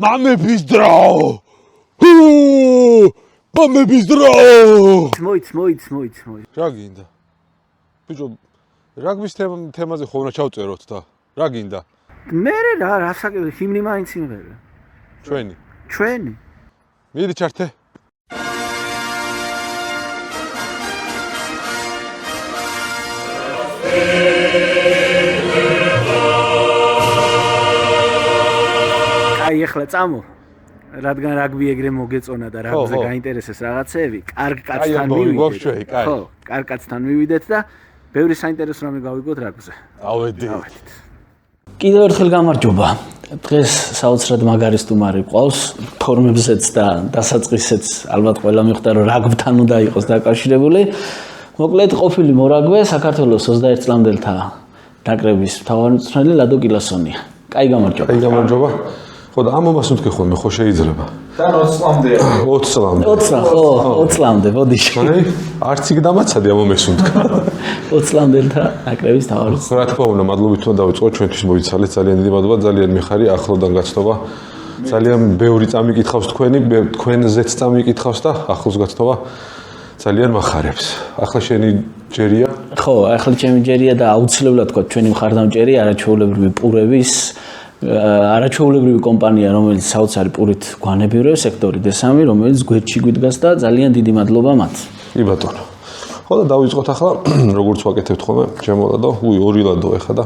მამების დრო. მამების დრო. მოიც. რა გინდა? ბიჭო, რაგბის თემაზე ხო უნდა ჩავწეროთ და რა გინდა? მე რა საკითხი ჰიმნი მაინც იმღერა. ჩვენი. მიდი ჩართე. აი ახლა წამო. რადგან რაგბი ეგრე მოგეწონა და რაგბზე გაინტერესეს რაღაცეები, კარგ კაცთან მივიდეთ. ხო, კარგ კაცთან მივიდეთ და ბევრი საინტერესო რამე გავიგოთ რაგბზე. ავედით. კიდევ ერთხელ გამარჯობა. დღეს საოცრად მაგარი სტუმარი ყავს, ფორმებზეც და დასაწყისეც ალბათ ყველა მიხვდა რომ რაგბთან უნდა იყოს დაკავშირებული. მოკლედ ყოფილი მორაგბე საქართველოს 21 წლამდელთა ნაკრების მთავარი მწვრთნელი ლადო კილასონია. კაი გამარჯობა. ხო და ამ მომას უთქე ხოლმე ხო შეიძლება. და 20 წლამდე. 20 წლამდე, ბოდიში. არც იქ დამაცადე ამ მომეს უთქა. 20 წლამდელთა ნაკრების მთავარი. რა თქმა უნდა, მადლობით უნდა დავიწყო ჩვენთვის მოიცალეთ, ძალიან დიდი მადლობა, ძალიან მიხარი ახლოდან გაცნობა. ძალიან ბევრი წამიკითხავს თქვენზეც წამიკითხავს და ახლოს გაცნობა ძალიან מחარებს. ახლა შენი ჯერია? ხო, ახლა ჩემი ჯერია და აუცილებლად თქვა ჩვენი მხარდამჭერი არაჩვეულებრივი პურების არაჩვეულებრივი კომპანია, რომელიც საოცარი პურით გვანებიურებს სექტორი D3, რომელიც გვერდში გვიდგას და ძალიან დიდი მადლობა მათ. კი ბატონო. ხო და დავიწყოთ ახლა, როგორც ვაკეთებთ ხოლმე, ჩემო ლადო, ორი ლადო ეხა და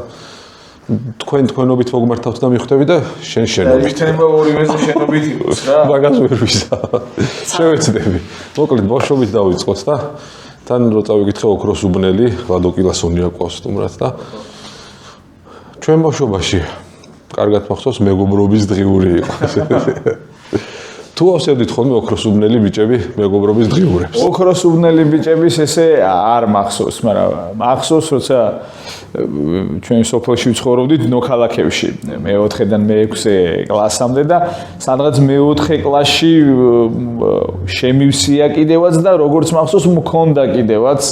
თქვენობით მოგმართავთ და მიხვდები და შენობით. თემა ორივეზე შენობით იყოს რა. მაგას ვერ ვიზა. შევეცდები. მოკლედ ბავშვობით დავიწყოთ და თან რო წავიკითხე ოქროს უბნელი, ლადო კილასონია ყავს სტუმრად და ჩვენ ბავშვობაში კარგად მახსოვს მეგობრობის დღიური იყო. თუ ავსებდით ხოლმე ოქროსუბნელი ბიჭები მეგობრობის დღიურებს. ოქროსუბნელი ბიჭების ესე არ მახსოვს, მაგრამ მახსოვს, როცა ჩვენ სოფელში ვცხოვრობდით ნოქალაქებში, მე-4-დან მე-6 კლასამდე და სადღაც მე-4 კლასში შემივსია კიდევაც და როგორც მახსოვს, მქონდა კიდევაც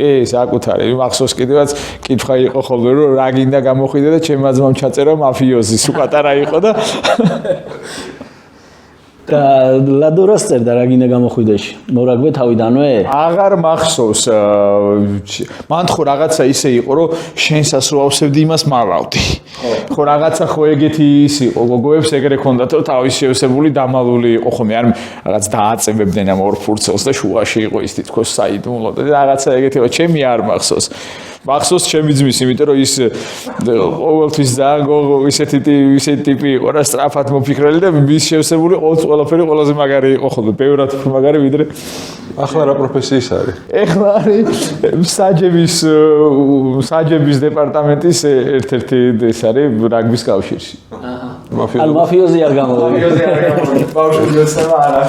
საკუთარი მახსოვს კიდევაც კითხვა იყო ხოლმე რომ რა გინდა გამოხვიდე და ჩემ მაძმამ ჩაწერა მაფიოზი სულ პატარა იყო და ლადორას წერდა რა გინდა გამოხვიდეში მორაგბე თავიდანვე აღარ მახსოვს მან ხო რაღაცა ისე იყო რომ შენსას რო ავსებდი იმას მალავდი ხო რაღაცა ხო ეგეთი ის იყო გოგოებს ეგრე ქონდათ რომ თავის შევსებული დამალული იყო ხოლმე არ რაღაც დააწებებდნენ ამ ორ ფურცელს და შუაში იყო ის თითქოს საიდუმლო და რაღაცა ეგეთი ჩემი არ მახსოვს მახსოვს ჩემი ძმის იმიტომ რომ ის ყოველთვის ძალიან ისეთი ტიპი იყო რა სწრაფად მოფიქრელი და მის შევსებული ყველაფერი ყველაზე მაგარი იყო ხოლმე ბევრად უფრო მაგარი ვიდრე ახლა რა პროფესიის არის? ეხლა არის საჯების დეპარტამენტის ერთ-ერთი ეს არის რაგბის კავშირში. ანუ მაფიოზი არ გამოვიდა. ბავშვებსა არა.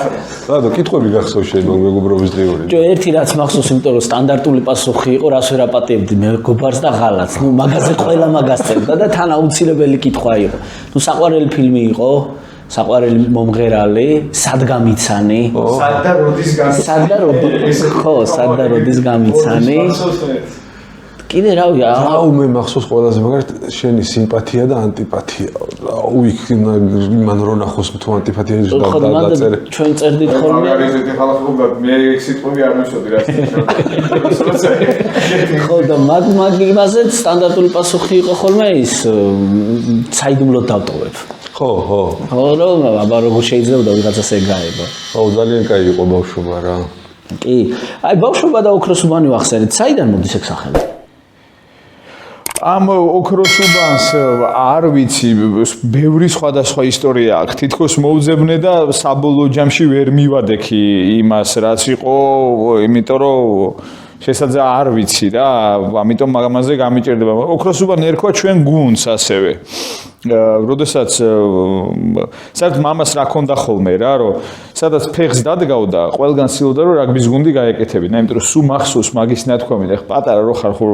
ლადო, კითხვები გახსოვს შენ მეგობრობის დღიური? ერთი რაც მახსოვს, იმიტომ რომ სტანდარტული პასუხი იყო, რას ვერ აპატიებდი მეგობარს და ღალატს. ნუ მაგაზე ყველა მაგას წერდა და თან აუცილებელი კითხვა იყო. ნუ საყვარელი ფილმი იყო? საყვარელი მომღერალი, სად გამიცანი? სად და როდის გამიცანი? კიდე რავი, მე მახსოვს ყველაზე მაგარად შენი სიმპათია და ანტიპათია. იქ მან რო ნახოს თუ ანტიპათია ის დაწერე. ჩვენ წერდით ხოლმე. მაგარი ზეთი ხალხობა მე სიტყვები არ მივშოდი რა. ხო და მაგ იმასეთ სტანდარტული პასუხი იყო ხოლმე ის საიდუმლოდ დავტოვებ. ხო. რომ აბა როგორ შეიძლება ვიღაცას ეგაება. აუ ძალიან კაი იყო ბავშვობა რა. კი. აი ბავშვობა და ოქროსუბანი ვახსენეთ. საიდან მოდის ეგ სახელი? ამ ოქროსუბანს არ ვიცი, ბევრი სხვადასხვა ისტორია აქვს. თითქოს მოუძებნე და საბოლოო ჯამში ვერ მივადექი იმას, რაც იყო, იმიტომ რომ შესაძლოა არ ვიცი რა, ამიტომ მაგაზე გამიჭირდება. ოქროსუბანი ერქვა ჩვენ გუნდს ასევე. როდესაც საერთოდ მამას რა ქონდა ხოლმე რა, რომ სადაც ფეხს დადგავდა, ყველგან ცდილობდა რომ რაგბის გუნდი გაეკეთებინა, იმიტომ რომ სულ მახსოვს მაგის ნათქვამი და პატარა რო ხარ ხო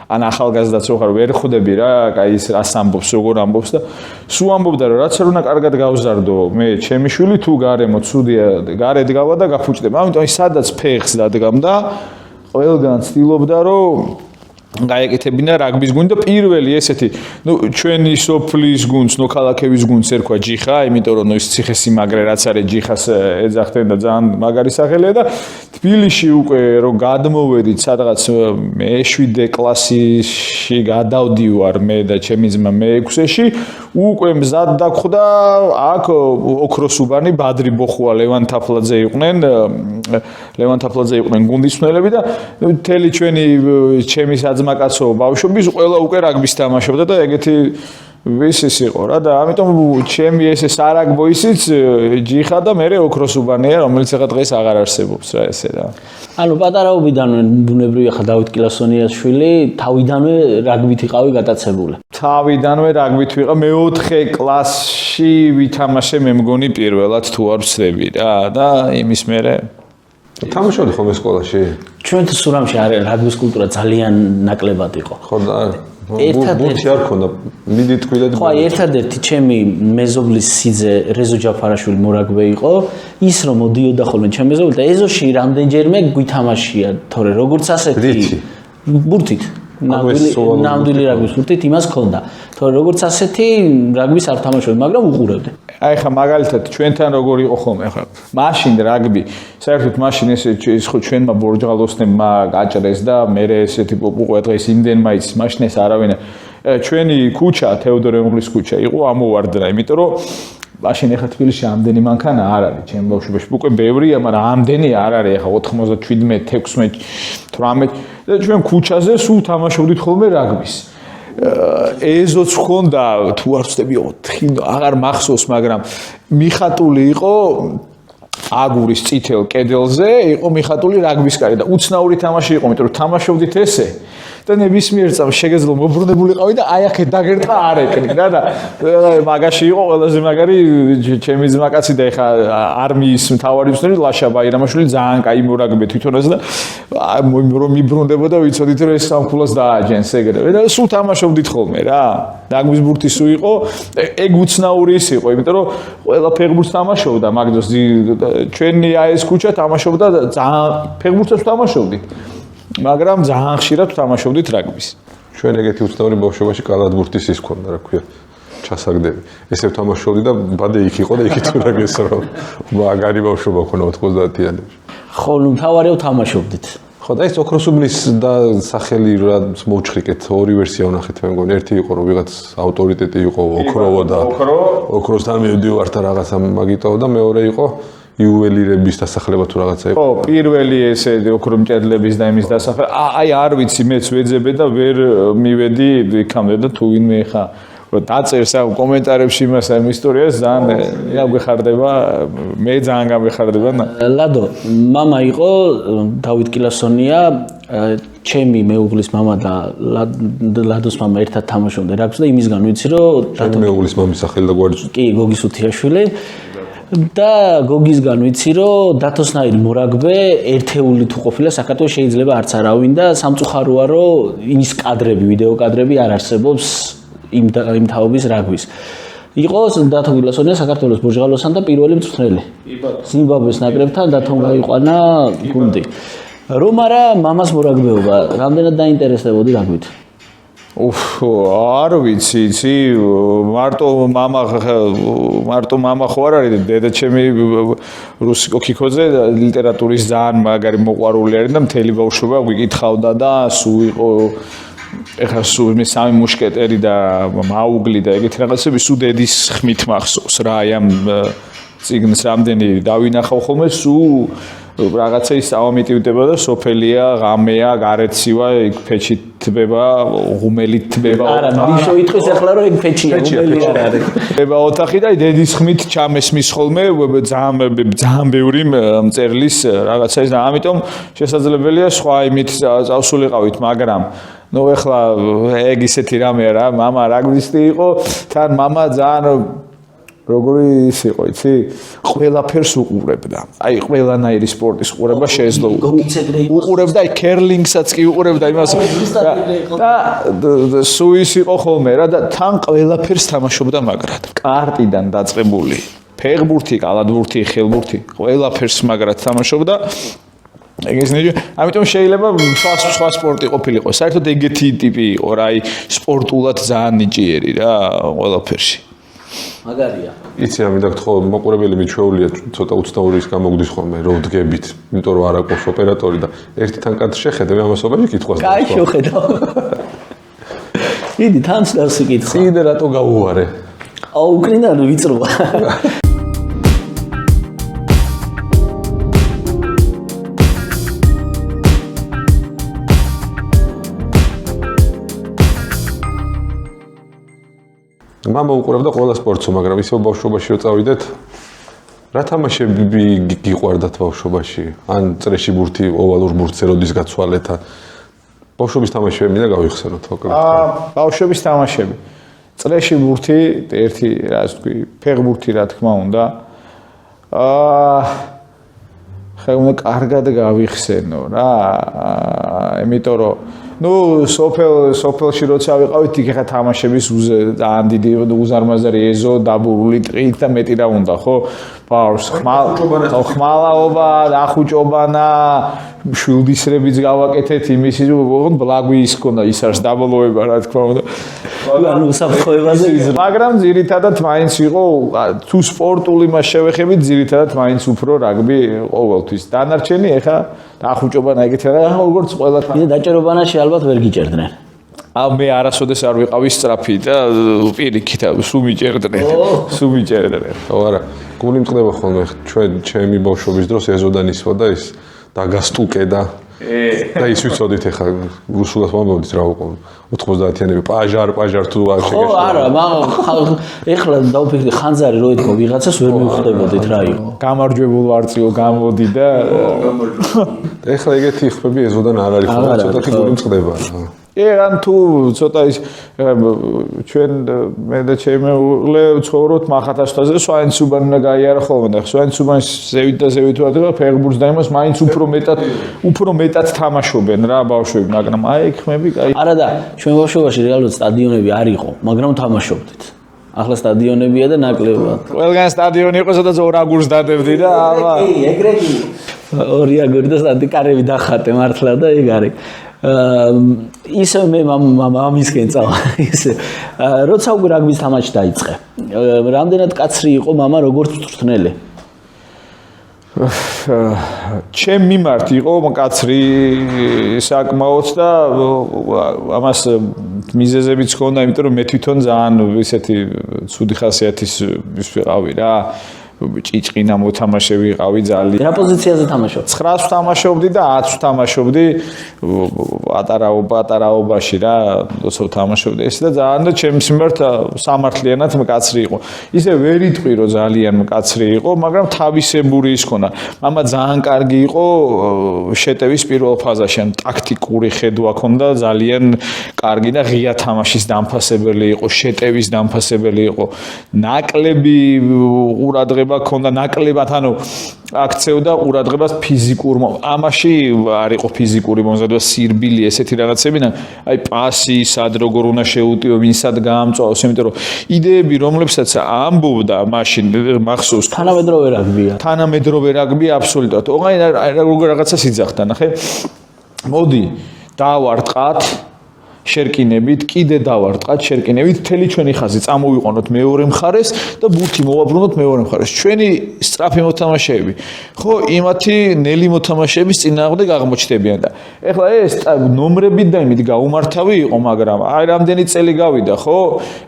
ან ახალგაზრდაც რო ხარ ვერ ხვდები რა, აი ის რას ამბობს, როგორ ამბობს და სულ ამბობდა რომ რაც არ უნდა კარგად გავზარდო, მე ჩემი შვილი თუ გარემო ცუდია, გარე დგავა და გაფუჭდება. ამიტომ ის სადაც ფეხს დადგამდა, ყველგან ცდილობდა რომ გაეკეთებინა რაგბის გუნდი და პირველი ესეთი ჩვენი სოფლის გუნდს ნოქალაქების გუნდს ერქვა ჯიხა, იმიტომ რომ ის ციხესიმაგრე რაც არის ჯიხას ეძახდნენ და ძალიან მაგარი სახელია და თბილისში უკვე რომ გადმოვედით სადღაც მე-7 კლასში გადავდივარ მე და ჩემი ძმა მე-6-ში უკვე მზად დაგხვდა აქ ოქროსუბანი ბადრი ბოხუა ლევან თაფლაძე იყვნენ გუნდის მცველები და მთელი ჩემი საძმაკაცო ბავშვობის ყველა უკვე რაგბის თამაშობდა და ეგეთი ვისის იყო რა და ამიტომ ჩემი ესე სარაგბო ისიც ჯიხა და მე ოქროსუბანია რომელიც ახლა დღეს აღარ არსებობს რა ესე რა ანუ პატარაობიდანვე ბუნებრივია ხა დავით კილასონიას შვილი თავიდანვე რაგბით იყავი გატაცებული თავიდანვე რაგბით ვიყავ მე-4 კლასში ვითამაშე მე მგონი პირველად თუ არ ვცდები რა და იმის მერე თამაშობდი ხოლმე სკოლაში ჩვენთ სურამში არის რაგბის კულტურა ძალიან ნაკლებად იყო ხო და ერთადერთი არ ქონდა მიდი თქვილად ხო ერთადერთი ჩემი მეზობლის სიძე რეზო ჯაფარაშვილი მორაგბე იყო ის რომ მოდიოდა ხოლმე ჩემი მეზობელი და ეზოში რამდენჯერმე გვითამაშია თორე როგორც ასეთი ბურთით ნამდვილი რაგბის ბურთით იმას ქონდა თორე როგორც ასეთი რაგბის არ თამაშობდი მაგრამ უყურებდი აი ხა მაგალითად ჩვენთან როგორ იყო ხოლმე ხა მაშინ რაგბი საერთოდ მაშინ ეს ხო ჩვენმა ბორჯღალოსნებმა გაჭრეს და მე ესეთი უყურე დღეს იმდენმა იცის მაშინ ეს არავინ ჩვენი ქუჩა თეოდორ ემღლის ქუჩა იყო ამოვარდნა იმიტომ რომ მაშინ ეხა თბილისში ამდენი მანქანა არ არის ჩემ ბავშვობაში უკვე ბევრია მაგრამ ამდენი არ არის ეხა 97 16 18 და ჩვენ ქუჩაზე სულ თამაშობდით ხოლმე რაგბის ეზოც ხონდა თუ არ ვცდები 4 აღარ მახსოვს მაგრამ მიხატული იყო აგურის წითელ კედელზე იყო მიხატული რაგბის კარი და უცნაური თამაში იყო იმიტომ რომ თამაშობდით ესე და ნებისმიერ წამს შეგეძლო მობრუნებულიყავი და აი აქეთ დაგერტყა არ ეკნი რა და მაგაში იყო ყველაზე მაგარი ჩემი ძმაკაცი და ეხა არმიის მთავარი მწვრთნელი ლაშა ბაირამაშვილი ძალიან კაი მორაგბე თვითონაც და რომ მიბრუნდებოდა ვიცოდით რომ ეს სამხულას დააჯენს ეგრევე და სულ თამაშობდით ხოლმე რა რაგბის ბურთი სულ იყო ეგ უცნაური ის იყო იმიტომ რომ ყველა ფეხბურთს თამაშობდა მაგდროს ჩვენი აი ეს ქუჩა თამაშობდა ძალიან ფეხბურთსაც თამაშობდით მაგრამ ძალიან ხშირად თამაშობდით რაგბის. ჩვენ ეგეთი უცნაური ბავშვობაში კალათბურთის ის ქონდა, რა ქვია, ჩასაგდები. ესე თამაშობდი და ბადე იქ იყო და იქით რაგბის რომ მაგარი ბავშვობა ქონდა 90-იანებში. ხო, ნუ თავარიო თამაშობდით. ხო, და ეს ოქროსუბნის და სახელი რა მოუჩხრიკეთ, ორი ვერსია ვნახეთ მე მგონი. ერთი იყო რომ ვიღაც ავტორიტეტი იყო ოქროვა და ოქროსთან მივდივართ და რაღაცა მაგიტო და მეორე იყო იუველირების დასახლება თუ რაღაცა იყო. ხო, პირველი ესე ოქრომჭედლების და იმის დასახლება. აი არ ვიცი, მეც ვეძებე და ვერ მივედი იქამდე და თუ ვინმე ხა დაწერს ამ კომენტარებში იმას ამ ისტორიას ძალიან გაგვეხარდება, მე ძალიან გამეხარდება. ლადო, მამა იყო დავით კილასონია, ჩემი მეუღლის მამა და ლადოს მამა ერთად თამაშობდნენ რაგბს და იმისგან ვიცი რომ მეუღლის მამის სახელი და გვარი. კი, გოგის უთიაშვილი. და გოგისგან ვიცი რომ დათოსნაირი მორაგბე ერთეული თუ ყოფილა საქართველოს შეიძლება არც არავინ და სამწუხაროა რომ ის კადრები, ვიდეო კადრები არ არსებობს იმ თაობის რაგბის. იყო დათო კილასონია საქართველოს ბორჯღალოსთან და პირველი მწვრთნელი. ზიმბაბვეს ნაკრებთან დათომ გაიყვანა გუნდი. რომ არა მამას მორაგბეობა, რამდენად დაინტერესდებოდი რაგბით? არ ვიცი, იცი, მარტო მამა ხო არ არის, დედა ჩემი რუსიკო ქიქოძე ლიტერატურის ძალიან მაგარი მოყვარული არის და მთელი ბავშვობა ვიკითხავდა და სულ იყო ეხლა სულ მე სამი მუშკეტერი და მაუგლი და ეგეთი რაღაცები სულ დედის ხმით მახსოვს რა აი ამ წიგნს რამდენი დავინახავ ხოლმე სულ რაღაცა ის ავამიტივდება და სოფელია, ღამეა, გარეთსივა, იქ ფეჩი თბება, ღუმელი თბება. არა, მიშო იტყვის ახლა რომ ეგ ფეჩია, ღუმელი არ არის. თბება ოთახი და დედის ხმით ჩამესმის ხოლმე ძალიან ბევრი მწერლის რაღაცა ის და ამიტომ შესაძლებელია სხვა იმით წავსულიყავით, მაგრამ ნუ ეხლა ეგ ისეთი რამეა რა, მამა რაგბისტი იყო, თან მამა ძალიან როგორი ის იყო, იცი? ყველაფერს უყურებდა. აი, ყველანაირი სპორტის უყურება შეეძლო. უყურებდა აი კერლინგსაც კი უყურებდა იმას. და სუის იყო ხოლმე რა და თან ყველაფერს თამაშობდა მაგრად. კარტიდან დაწყებული, ფეხბურთი, კალათბურთი, ხელბურთი, ყველაფერს მაგრად თამაშობდა. ეგ ისე ამიტომ შეიძლება სხვა სპორტი ყოფილიყო. საერთოდ ეგეთი ტიპი იყო რა, აი სპორტულად ძალიან ნიჭიერი რა ყველაფერში. მაგარია. იცი ამიტომ გთხოვ მოყურებელი მიჩვეულია ცოტა უცნაურის გამოგვდის ხოლმე რომ დგებით, იმიტომ რომ არ აქვს ოპერატორი და ერთი თან კადრ შეხედე მე ამასობაში კითხვას კაი შეხედავ. იდი თან სწავსი კითხვა. წინდა რატო გაუვარე? აუ უკრინა ვიწროა. მამა უყურებდა ყველა სპორტსო, მაგრამ ისევ ბავშვობაში რო წავიდეთ, რა თამაშები გიყვარდათ ბავშვობაში? ან წრეში ბურთი, ოვალურ ბურთზე როდის გაცვალეთ? ბავშვობის თამაშები მინდა გავიხსენოთ მოკლედ. ბავშვობის თამაშები. წრეში ბურთი, ერთი რა ვთქვი, ფეხბურთი რა თქმა უნდა. ხა უნდა კარგად გავიხსენო რა. იმიტომ რომ სოფელში როცა ვიყავით, იქ ხა თამაშების ძალიან დიდი უზარმაზარი ეზო, დაბურული ტყით და მეტი რა უნდა, ხო? ბავშვს ხმალაობა, ახუჭობანა, შვილდისრებიც გავაკეთეთ იმის ბლაგვის ჰქონდა, ის არის დაბოლოება რა თქმა უნდა. ანუ საფრთხეებაზე მაგრამ ძირითადად მაინც იყო თუ სპორტული მას შევეხებით, ძირითადად მაინც უფრო რაგბი ყოველთვის. დანარჩენი ეხა ახუჭობანა ეგეთ რა როგორც ყველა დაჭერობანაში ალბათ ვერ გიჭერდნენ. მე არასოდეს არ ვიყავი სწრაფი და პირიქით სულ მიჭერდნენ. სულ მიჭერდნენ. ო არა, გული მწყდება ხოლმე ჩემი ბავშვობის დროს ეზოდან ისვა და ის დაგასტუკე და ის ვიცოდით ეხა რუსულად მომოდით რა უყო 90-იანები პაჟარ თუ არ შეგეშვა. ხო არა, მაგრამ ეხლა დავფიქრდი ხანძარი რო ეთქო ვიღაცას ვერ მივხვდებოდით რა იყო. გამარჯვებულ ვარწიო გამოდი და ეხლა ეგეთი ხმები ეზოდან არ არის ხოლმე ცოტა გული მწყდება რა. ან თუ ცოტა ის ჩვენ მე და ჩემი უღლე ცხოვრობთ მახათასთაზე სვაინცუბანი უნდა გაიარა ხოლმე და სვაინცუბანის ზევით ვარდება ფეხბურთს და იმას მაინც უფრო მეტად თამაშობენ რა ბავშვები, მაგრამ აი ეგ ხმები კაი. არა და ჩვენ ბავშვობაში რეალურად სტადიონები არ იყო, მაგრამ თამაშობდით. ახლა სტადიონებია და ნაკლებად. ყველგან სტადიონი იყო, სადაც ორ აგურს დადებდი და აბა. ეგრე კი. ორი აგური და სტადიკარები დახატე მართლა და ეგ არის. ისე მე მამისკენ წავა ისე როცა უკვე რაგბის თამაში დაიწყე რამდენად კაცრი იყო მამა როგორც მწვრთნელი ჩემ მიმართ იყო კაცრი საკმაოდ და ამას მიზეზებიც ჰქონდა იმიტომ რომ მე თვითონ ძალიან ისეთი ცუდი ხასიათის ის ვიყავი რა ჭიჭყინა მოთამაშე ვიყავი ძალიან. რა პოზიციაზე თამაშობ? 9-ს თამაშობდი და 10-ს თამაშობდი პატარაობაში რა, როცა თამაშობდი. ეს და ძალიან და ჩემს მიმართ სამართლიანად მკაცრი იყო. ისე ვერ იტყვი რომ ძალიან მკაცრი იყო, მაგრამ თავისებური ის ქონა. მამა ძალიან კარგი იყო შეტევის პირველ ფაზაში, ან ტაქტიკური ხედვა ქონდა ძალიან კარგი და ღია თამაშის დამფასებელი იყო, შეტევის დამფასებელი იყო. ნაკლები ყურადღება ქონდა ნაკლებად, ანუ აქცევდა ყურადღებას ფიზიკურ ამაში არ იყო ფიზიკური მომზადება, სირბილი ესეთი რაღაცები, აი პასი, სად როგორ უნდა შეუტიო, ვინსად გაამწვავოს, იმიტომ რომ იდეები, რომლებსაც ამბობდა მაშინ მახსოვს თანამედროვე რაგბია. თანამედროვე რაგბია აბსოლუტურად. როგორ რაღაცას იძახდა, ნახე. მოდი, დავარტყათ შერკინებით, კიდე დავარტყათ შერკინებით, მთელი ჩვენი ხაზი წამოვიყვანოთ მეორე მხარეს და ბურთი მოვაბრუნოთ მეორე მხარეს. ჩვენი სწრაფი მოთამაშეები, ხო, იმათი ნელი მოთამაშეების წინააღმდეგ აღმოჩნდებიან და ეხლა ეს ნომრებით და იმით გაუმართავი იყო, მაგრამ აი რამდენი წელი გავიდა, ხო?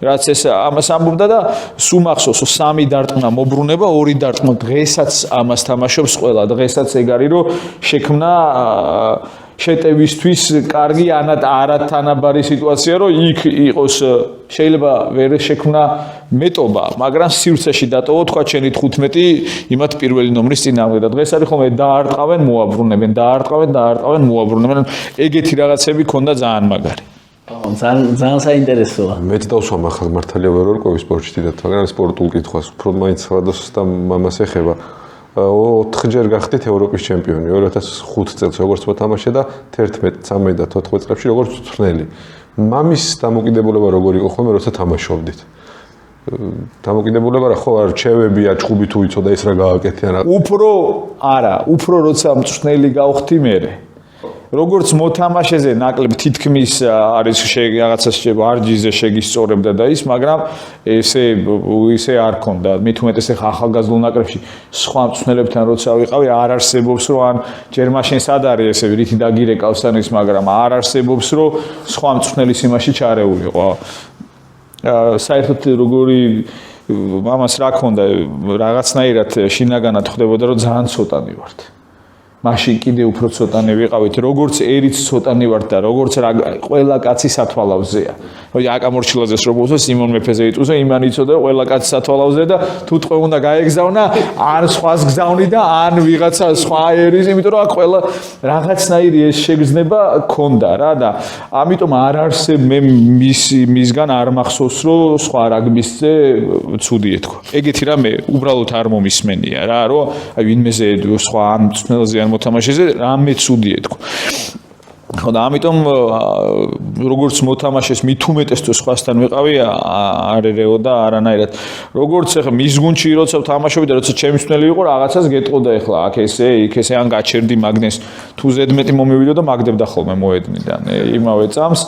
რაც ეს ამას ამბობდა და სულ მახსოვს 3 დარტყმა მოbrunება, 2 დარტყმა დღესაც ამას თამაშობს ყველა. დღესაც ეგ არის რომ შექმნა შეტევისთვის კარგი არათანაბარი სიტუაცია რომ იქ იყოს შეიძლება ვერ შექმნა მეტობა, მაგრამ სივრცეში დატოვო თქვა ჩენი 15 იმათ პირველი ნომრის წინააღმდეგ და დღეს არის ხოლმე დაარტყავენ მოაბრუნებენ, დაარტყავენ მოაბრუნებენ. ეგეთი რაღაცები ქონდა ძალიან მაგარი. ძალიან საინტერესოა. მეც დავსვამ ახლა მართალია ვერ ვარკვევი სპორტში დიდად, მაგრამ სპორტულ კითხვას უფრო მაინც სხვადასხვა და მამას ეხება. 4-ჯერ გახდით ევროპის ჩემპიონი 2005 წელს როგორც მოთამაშე და 11, 13 და 14 წლებში როგორც მწვრთნელი. მამის დამოკიდებულება როგორ იყო ხოლმე როცა თამაშობდით? დამოკიდებულება რა ხო არ რჩევებია ჭუბი თუ იცოდა ის რა გააკეთე რა უფრო როცა მწვრთნელი გავხდი მე როგორც მოთამაშეზე ნაკლებ თითქმის არის რაღაცა ვარჯიშზე შეგისწორებდა და ის მაგრამ ესე არ ქონდა მით უმეტეს ახლა ახალგაზრდულ ნაკრებში სხვა მწვრთნელებთან როცა ვიყავი არ არსებობს რომ ან ჯერ მაშინ სად არის ესე რითი დაგირეკავს თან ის მაგრამ არ არსებობს რომ სხვა მწვრთნელის იმაში ჩარეულიყო საერთოდ როგორი მამას რა ქონდა რაღაცნაირად შინაგანად ხდებოდა რომ ძალიან ცოტანი ვართ მაშინ კიდე უფრო ცოტანი ვიყავით როგორც ერიც ცოტანი ვართ და როგორც ყველა კაცი სათვალავზეა აკამორჩილაძეს რო ბოსო სიმონ მეფეზე იწუზე იმან იცოდა ყველა კაცი სათვალავზე და თუ ტყვე უნდა გაეგზავნა ან სხვას გზავნი და ან ვიღაცა სხვა ერის იმიტომ რომ ყველა რაღაცნაირი ეს შეგრძნება ქონდა რა და ამიტომ არ არსებ მე მისგან არ მახსოვს რომ სხვა რაგბისტზე ცუდი ეთქვა ეგეთი რამე უბრალოდ არ მომისმენია რა რომ აი ვინმეზე სხვა ან მწვრთნელზე ან მოთამაშეზე რამე ცუდი ეთქვა ხო და ამიტომ როგორც მოთამაშეს მით უმეტეს თუ სხვასთან ვიყავი არ ერეო და არანაირად როგორც ახლა მის გუნდში როცა ვთამაშობდი და როცა ჩემი მწვრთნელი იყო რაღაცას გეტყოდა ახლა აქ ესე იქ ესე ან გაჩერდი მაგნეს თუ ზედმეტი მომივიდო და მაგდებდა ხოლმე მოედნიდან იმავე წამს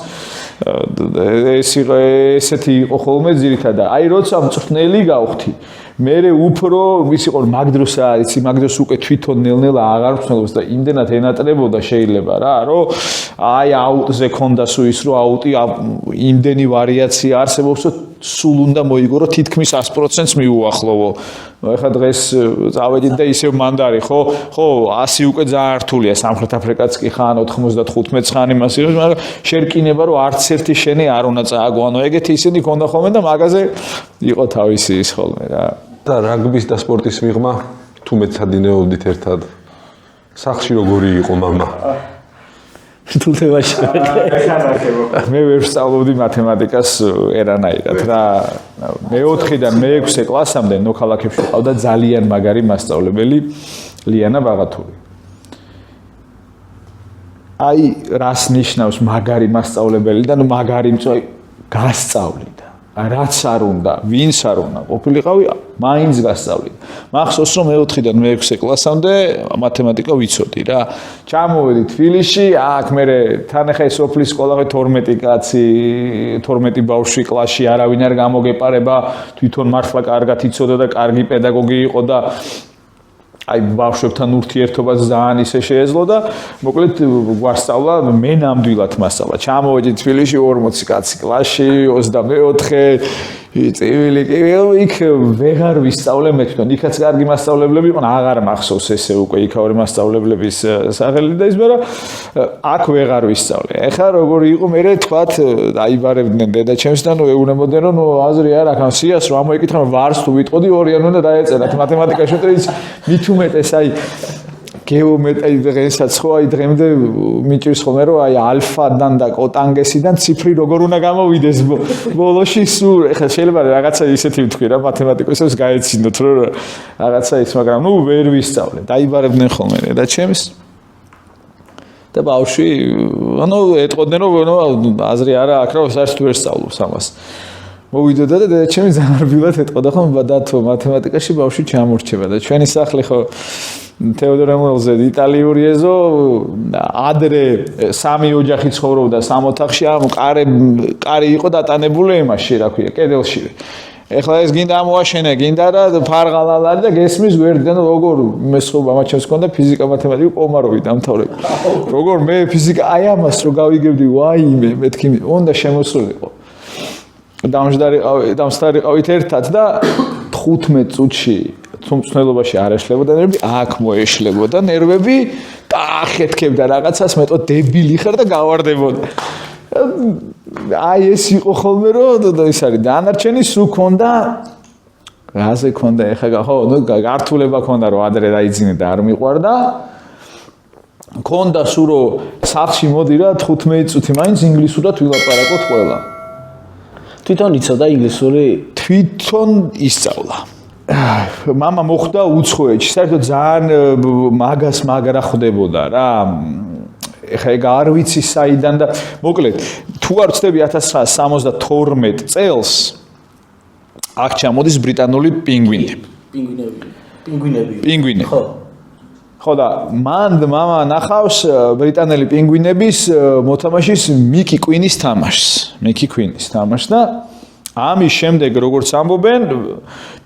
ესეთი იყო ხოლმე ძირითადად აი როცა მწვრთნელი გავხდი მე უფრო ვის იყო მაგდროს არის მაგდროს უკვე თვითონ ნელ-ნელა აღარ ვცნობს და იმდენად ენატრებოდა შეიძლება რა რომ აი აუტზე ქონდა სულ ის რომ აუტი იმდენი ვარიაცია არსებობს რომ სულ უნდა მოიგო თითქმის 100%-ს მიუახლოვო ეხლა დღეს წავედით და ისევ მანდარი ხო 100 უკვე ძალიან რთულია სამხრეთ აფრიკაც კი ხან 95 ხან იმას იყოს მაგრამ შერკინება რომ არც ერთი შენი არ უნდა წააგო ანუ ეგეთი ისინი ქონდა ხოლმე და მაგაზე იყო თავისი ის ხოლმე რა და რაგბის და სპორტის მიღმა თუ მეცადინეობდით ერთად სახლში როგორი იყო მამა თულთევაში მე ვერ ვსწავლობდი მათემატიკას ერანაირად რა მე-4-დან მე-6 კლასამდე ნოქალაქებში ყავდა ძალიან მაგარი მასწავლებელი ლიანა ბაღათური აი რას ნიშნავს მაგარი მასწავლებელი და მაგარი მწვავე გასწავლიდა რაც არ უნდა, ვინც არ უნდა, ყოფილიყავი, მაინც გასწავლით. მახსოვს რომ მე-4-დან მე-6 კლასამდე მათემატიკა ვიცოდი რა. ჩამოვედი თბილისში, აქ მე თან ახლა სოფლის სკოლაში 12 კაცი, 12 ბავშვი კლასში არავინ არ გამოგეპარება, თვითონ მართლა კარგად იცოდა და კარგი პედაგოგი იყო და აი ბავშვებთან ურთიერთობა ძალიან ისე შეეძლო და მოკლედ გვასწავლა მე ნამდვილად მასწავლა. ჩამოვედი თბილისში 40 კაცი კლასში 24 წივილი კი იქ ვეღარ ვისწავლე მე თვითონ იქაც კარგი მასწავლებლები იყვნენ აღარ მახსოვს ესე უკვე იქაური მასწავლებლების სახელი და ის მაგრამ აქ ვეღარ ვისწავლე. ეხლა როგორი იყო მე თქვათ დაიბარებდნენ დედაჩემსთან ეუბნებოდნენ რომ აზრი არ აქვს ან სიას რომ ამოიკითხა რომ ვარს თუ ვიტყოდი ორიან უნდა დაეწერათ მათემატიკაში შეტრიც მით უმეტეს აი გეომეტრია დღესაც ხო აი დღემდე მიჭირს ხოლმე რომ აი ალფადან და კოტანგესიდან ციფრი როგორ უნდა გამოვიდეს ბოლოში სულ ეხლა შეიძლება რაღაცა ისეთი ვთქვი რა მათემატიკოსებს გაეცინოთ რომ რაღაცა ის მაგრამ ნუ ვერ ვისწავლე დაიბარებდნენ ხოლმე და ჩემს და ბავშვი ანუ ეტყოდნენ რომ აზრი არა აქ რა საერთოდ ვერ სწავლობს ამას მოვიდოდა და ჩემი ზამარბილად ეტყოდა ხოლმე დათო მათემატიკაში ბავშვი ჩამორჩება და ჩვენი სახლი ხო თეოდორ ემუელზე იტალიური ეზო ადრე სამი ოჯახი ცხოვრობდა სამ ოთახში ამ კარი იყო დატანებული იმაში რა ქვია კედელში ეხლა ეს გინდა ამოაშენე გინდა და ფარღალალარი და გესმის გვერდიდან როგორ მესხობა მაჩემს ქონდა ფიზიკა მათემატიკა პომაროვი დამთავრებული როგორ მე ფიზიკა აი ამას რო გავიგებდი ვაიმე მეთქი უნდა შემოსულიყო დამსტარიყავით ერთად და 15 წუთში თუმცნელობაში არ ეშლებოდა ნერვები, აქ მოეშლებოდა ნერვები და ახეთქებდა რაღაცას, მეტყო დებილი ხარ და გავარდებოდა. აი ეს იყო ხოლმე რომ ის არის დანარჩენი სულ ქონდა რაზე ქონდა ეხლა ხო, ნუ გართულება ქონდა რომ ადრე დაიძინე და არ მიყვარდა. ქონდა სულ რომ სახლში მოდი რა 15 წუთი მაინც ინგლისურად ვილაპარაკოთ ყველა. თვითონ იცოდა ინგლისური? თვითონ ისწავლა. მამა მოხვდა უცხოეთში, საერთოდ ძალიან მაგას მაგრა ხდებოდა რა. ეხლა ეგ არ ვიცი საიდან და მოკლედ თუ არ ვცდები 1972 წელს აქ ჩამოდის ბრიტანული პინგვინები. პინგვინები. ხო და მან მამა ნახავს ბრიტანელი პინგვინების მოთამაშის მიკი კვინის თამაშს და ამის შემდეგ როგორც ამბობენ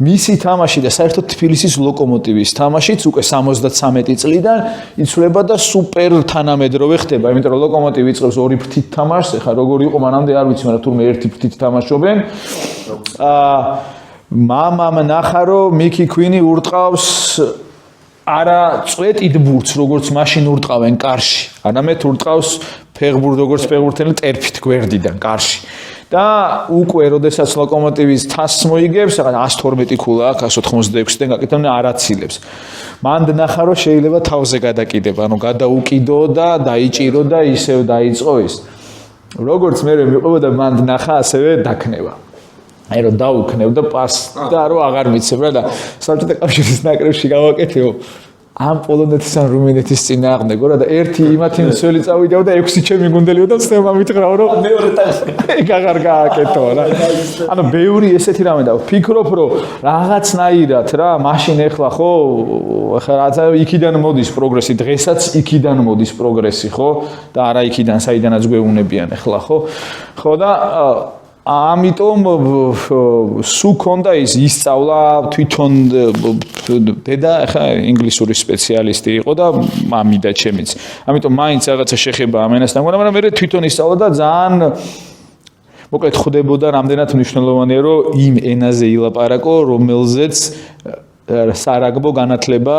მისი თამაში და საერთოდ თბილისის ლოკომოტივის თამაშიც უკვე 73 წლიდან იცვლება და სუპერ თანამედროვე ხდება, იმიტომ რომ ლოკომოტივი იწყებს 2 ფრთით თამაშს, ეხლა როგორ იყო მანამდე არ ვიცი, მაგრამ თურმე 1 ფრთით თამაშობენ. მამამ ნახა რომ მიკი კვინი ურტყავს არა წვეტით ბურთს, როგორც მაშინ ურტყავენ კარში, არამედ ურტყავს ფეხბურთს, როგორც ფეხბურთელი ტერფით გვერდიდან კარში. და უკვე როდესაც ლოკომოტივის თასს მოიგებს, რაღაც 112 ქულა აქვს 186-დან გაკეთებენ არაცილებს. მან ნახა რომ შეიძლება თავზე გადაკიდება, ანუ გადაუკიდო და დაიჭირო და ისევ დაიწყო ის. როგორც მე მიყვებოდა მან ნახა ასევე დაქნება. აი რომ დაუქნევ და პას და რომ აღარ მიცემ რა და საბჭოთა კავშირის ნაკრებში გავაკეთეო ამ პოლონეთის ან რუმინეთის წინააღმდეგო რა და ერთი იმათი მსველი წავიდა და 6 ჩემი გუნდელიო და ცდება მითხრა რომ მეორე ტაიმში აღარ გააკეთო რა. ანუ ბევრი ესეთი რამე და ვფიქრობ რომ რაღაცნაირად რა მაშინ ეხლა ხო ახლა იქიდან მოდის პროგრესი დღესაც იქიდან მოდის პროგრესი ხო და არა იქიდან საიდანაც გვეუნებიან ეხლა ხო და ამიტომ სულ კონდა ისწავლა თვითონ დედა ახლა ინგლისური სპეციალისტი იყო და მამი და ჩემიც. ამიტომ მაინც რაღაცა შეხება ამენასთან, მაგრამ მე თვითონ ისწავლა და ძალიან მოკლედ ხვდებოდა რამდენად მნიშვნელოვანია რომ იმ ენაზე ილაპარაკო, რომელზეც სარაგბო განათლება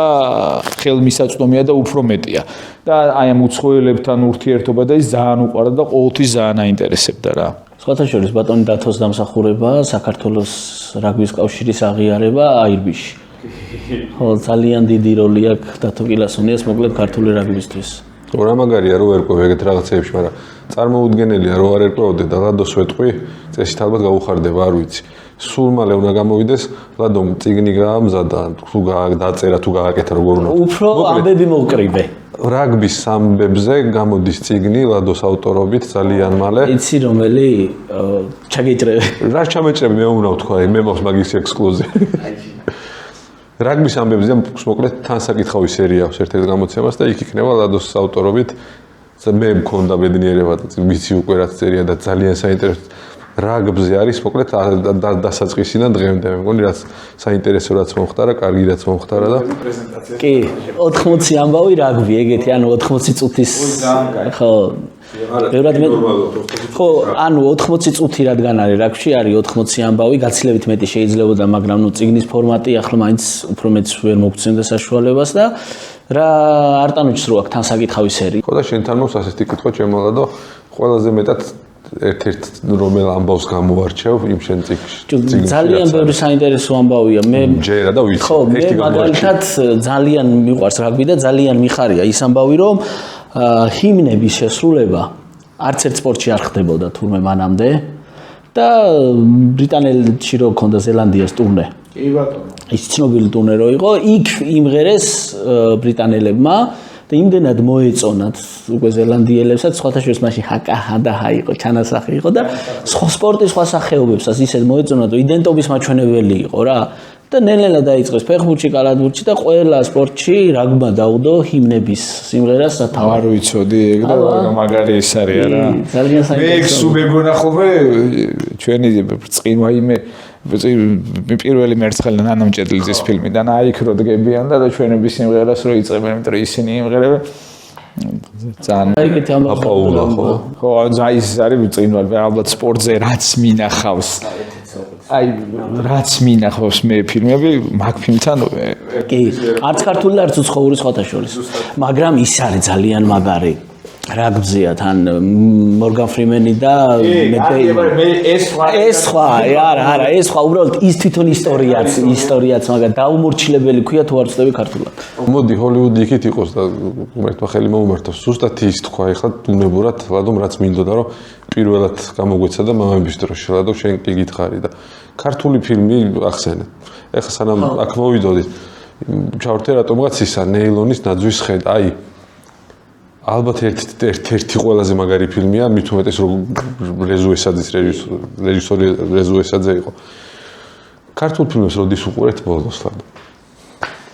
ხელმისაწვდომია და უფრო მეტია. და აი ამ უცხოელებთან ურთიერთობა და ის ძალიან უყვარდა და ყოველთვის ძალიან აინტერესებდა რა. სხვათა შორის ბატონი დათოს დამსახურება საქართველოს რაგბის კავშირის აღიარება აირბიში. ხო, ძალიან დიდი როლი აქვს დათო კილასონიას მოკლედ ქართული რაგბისთვის. რა მაგარია რო ერკვევ ეგეთ რაღაცეებში, მაგრამ წარმოუდგენელია რო არ ერკვევოდე და ლადოს ვეტყვი, წესით ალბათ გაუხარდება, არ ვიცი. სულ მალე უნდა გამოვიდეს, ლადომ წიგნი გაამზადა, თუ დაწერა თუ გააკეთა როგორ უნდა. უფრო ამბები მოვკრიბე. რაგბის ამბებზე გამოდის წიგნი ლადოს ავტორობით ძალიან მალე. იცი რომელი ჩაგეჭრები. რა ჩამეჭრები მე უნდა ვთქვა, მე მაქვს მაგის ექსკლუზივი. რაგბის ამბებზე მოკლედ თანსაკითხავი სერია აქვს ერთ-ერთ გამოცემას და იქ იქნება ლადოს ავტორობით. მე მქონდა ბედნიერება და ვიცი უკვე რაც წერია და ძალიან საინტერესო რაგბზე არის მოკლედ დასაწყისიდან დღემდე მე მგონი რაც საინტერესო რაც მომხდარა, კარგი რაც მომხდარა და კი 80 ამბავი რაგბი ეგეთი ანუ 80 წუთის ხო ბევრად მე ხო ანუ 80 წუთი რადგან არის რაგბში არის 80 ამბავი გაცილებით მეტი შეიძლებოდა მაგრამ ნუ წიგნის ფორმატი ახლა მაინც უფრო მეც ვერ მოგცემდა საშუალებას და რა არტანუჩს რო აქვს თანსაკითხავი სერია ხო და შენთან მოხს ასეთი კითხვა ჩემოლადო ყველაზე მეტად ერთ-ერთ რომელ ამბავს გამოარჩევ იმ შენ წიგნში ძალიან ბევრი საინტერესო ამბავია მე ჯერა და ვიცი ხო მე მაგალითად ძალიან მიყვარს რაგბი და ძალიან მიხარია ის ამბავი რომ ჰიმნების შესრულება არც ერთ სპორტში არ ხდებოდა თურმე მანამდე და ბრიტანელში რო ქონდა ზელანდიას ტურნე კი ბატონო ის ცნობილი ტურნე რო იყო იქ იმღერეს ბრიტანელებმა და იმდენად მოეწონათ უკვე ზელანდიელებსაც სხვათა შორის მაშინ ჰაკა-ჰადაჰა იყო ჩანასახი იყო და სხვა სპორტის სხვა სახეობებსაც ისეთ მოეწონათ რომ იდენტობის მაჩვენებელი იყო რა და ნელ-ნელა დაიწყეს ფეხბურთში, კალათბურთში და ყველა სპორტში რაგბმა დაუდო ჰიმნების სიმღერას სათავე. არ ვიცოდი ეგ და მაგარი ის არის რა. ძალიან საინტერესო. მე სულ მეგონა ხოლმე ჩვენი ბრწყინვა იმე პირველი მერცხელი ნანომჭედლიძის ფილმიდან აი იქ რო დგებიან და ჩვენების სიმღერას რო იწყებენ, იმიტომ რომ ისინი იმღერებენ ძალიან ეგეთი აპაულა ხო ის არის ბრწყინვალე ალბათ სპორტზე რაც მინახავს აი რაც მინახავს მე ფილმები მაგ ფილმთან კი არც ქართული არც უცხოური სხვათა შორის მაგრამ ის არის ძალიან მაგარი რაგბზეა თან მორგან ფრიმენი და მე ეს სხვა არა ეს სხვა უბრალოდ ის თვითონ ისტორიაც მაგრამ დაუმორჩილებელი ქვია თუ არ ვწდები ქართულად მოდი ჰოლივუდი იქით იყოს და უმერთმა ხელი მოუმართოს ზუსტად ის თქვა ეხლა უნებურად ლადომ რაც მინდოდა რომ პირველად გამოგვეცა და მამების დროში ლადო შენ კი გითხარი და ქართული ფილმი ახსენე ეხლა სანამ აქ მოვიდოდით ჩავერთე რატომღაც ისა ნეილონის ნაძვის ხედა აი ალბათ ერთ-ერთი ყველაზე მაგარი ფილმია, მით უმეტეს რომ რეზუესაძის რეჟისორი რეზუესაძე იყო. ქართულ ფილმებს როდის უყურეთ ბოლოს ლად?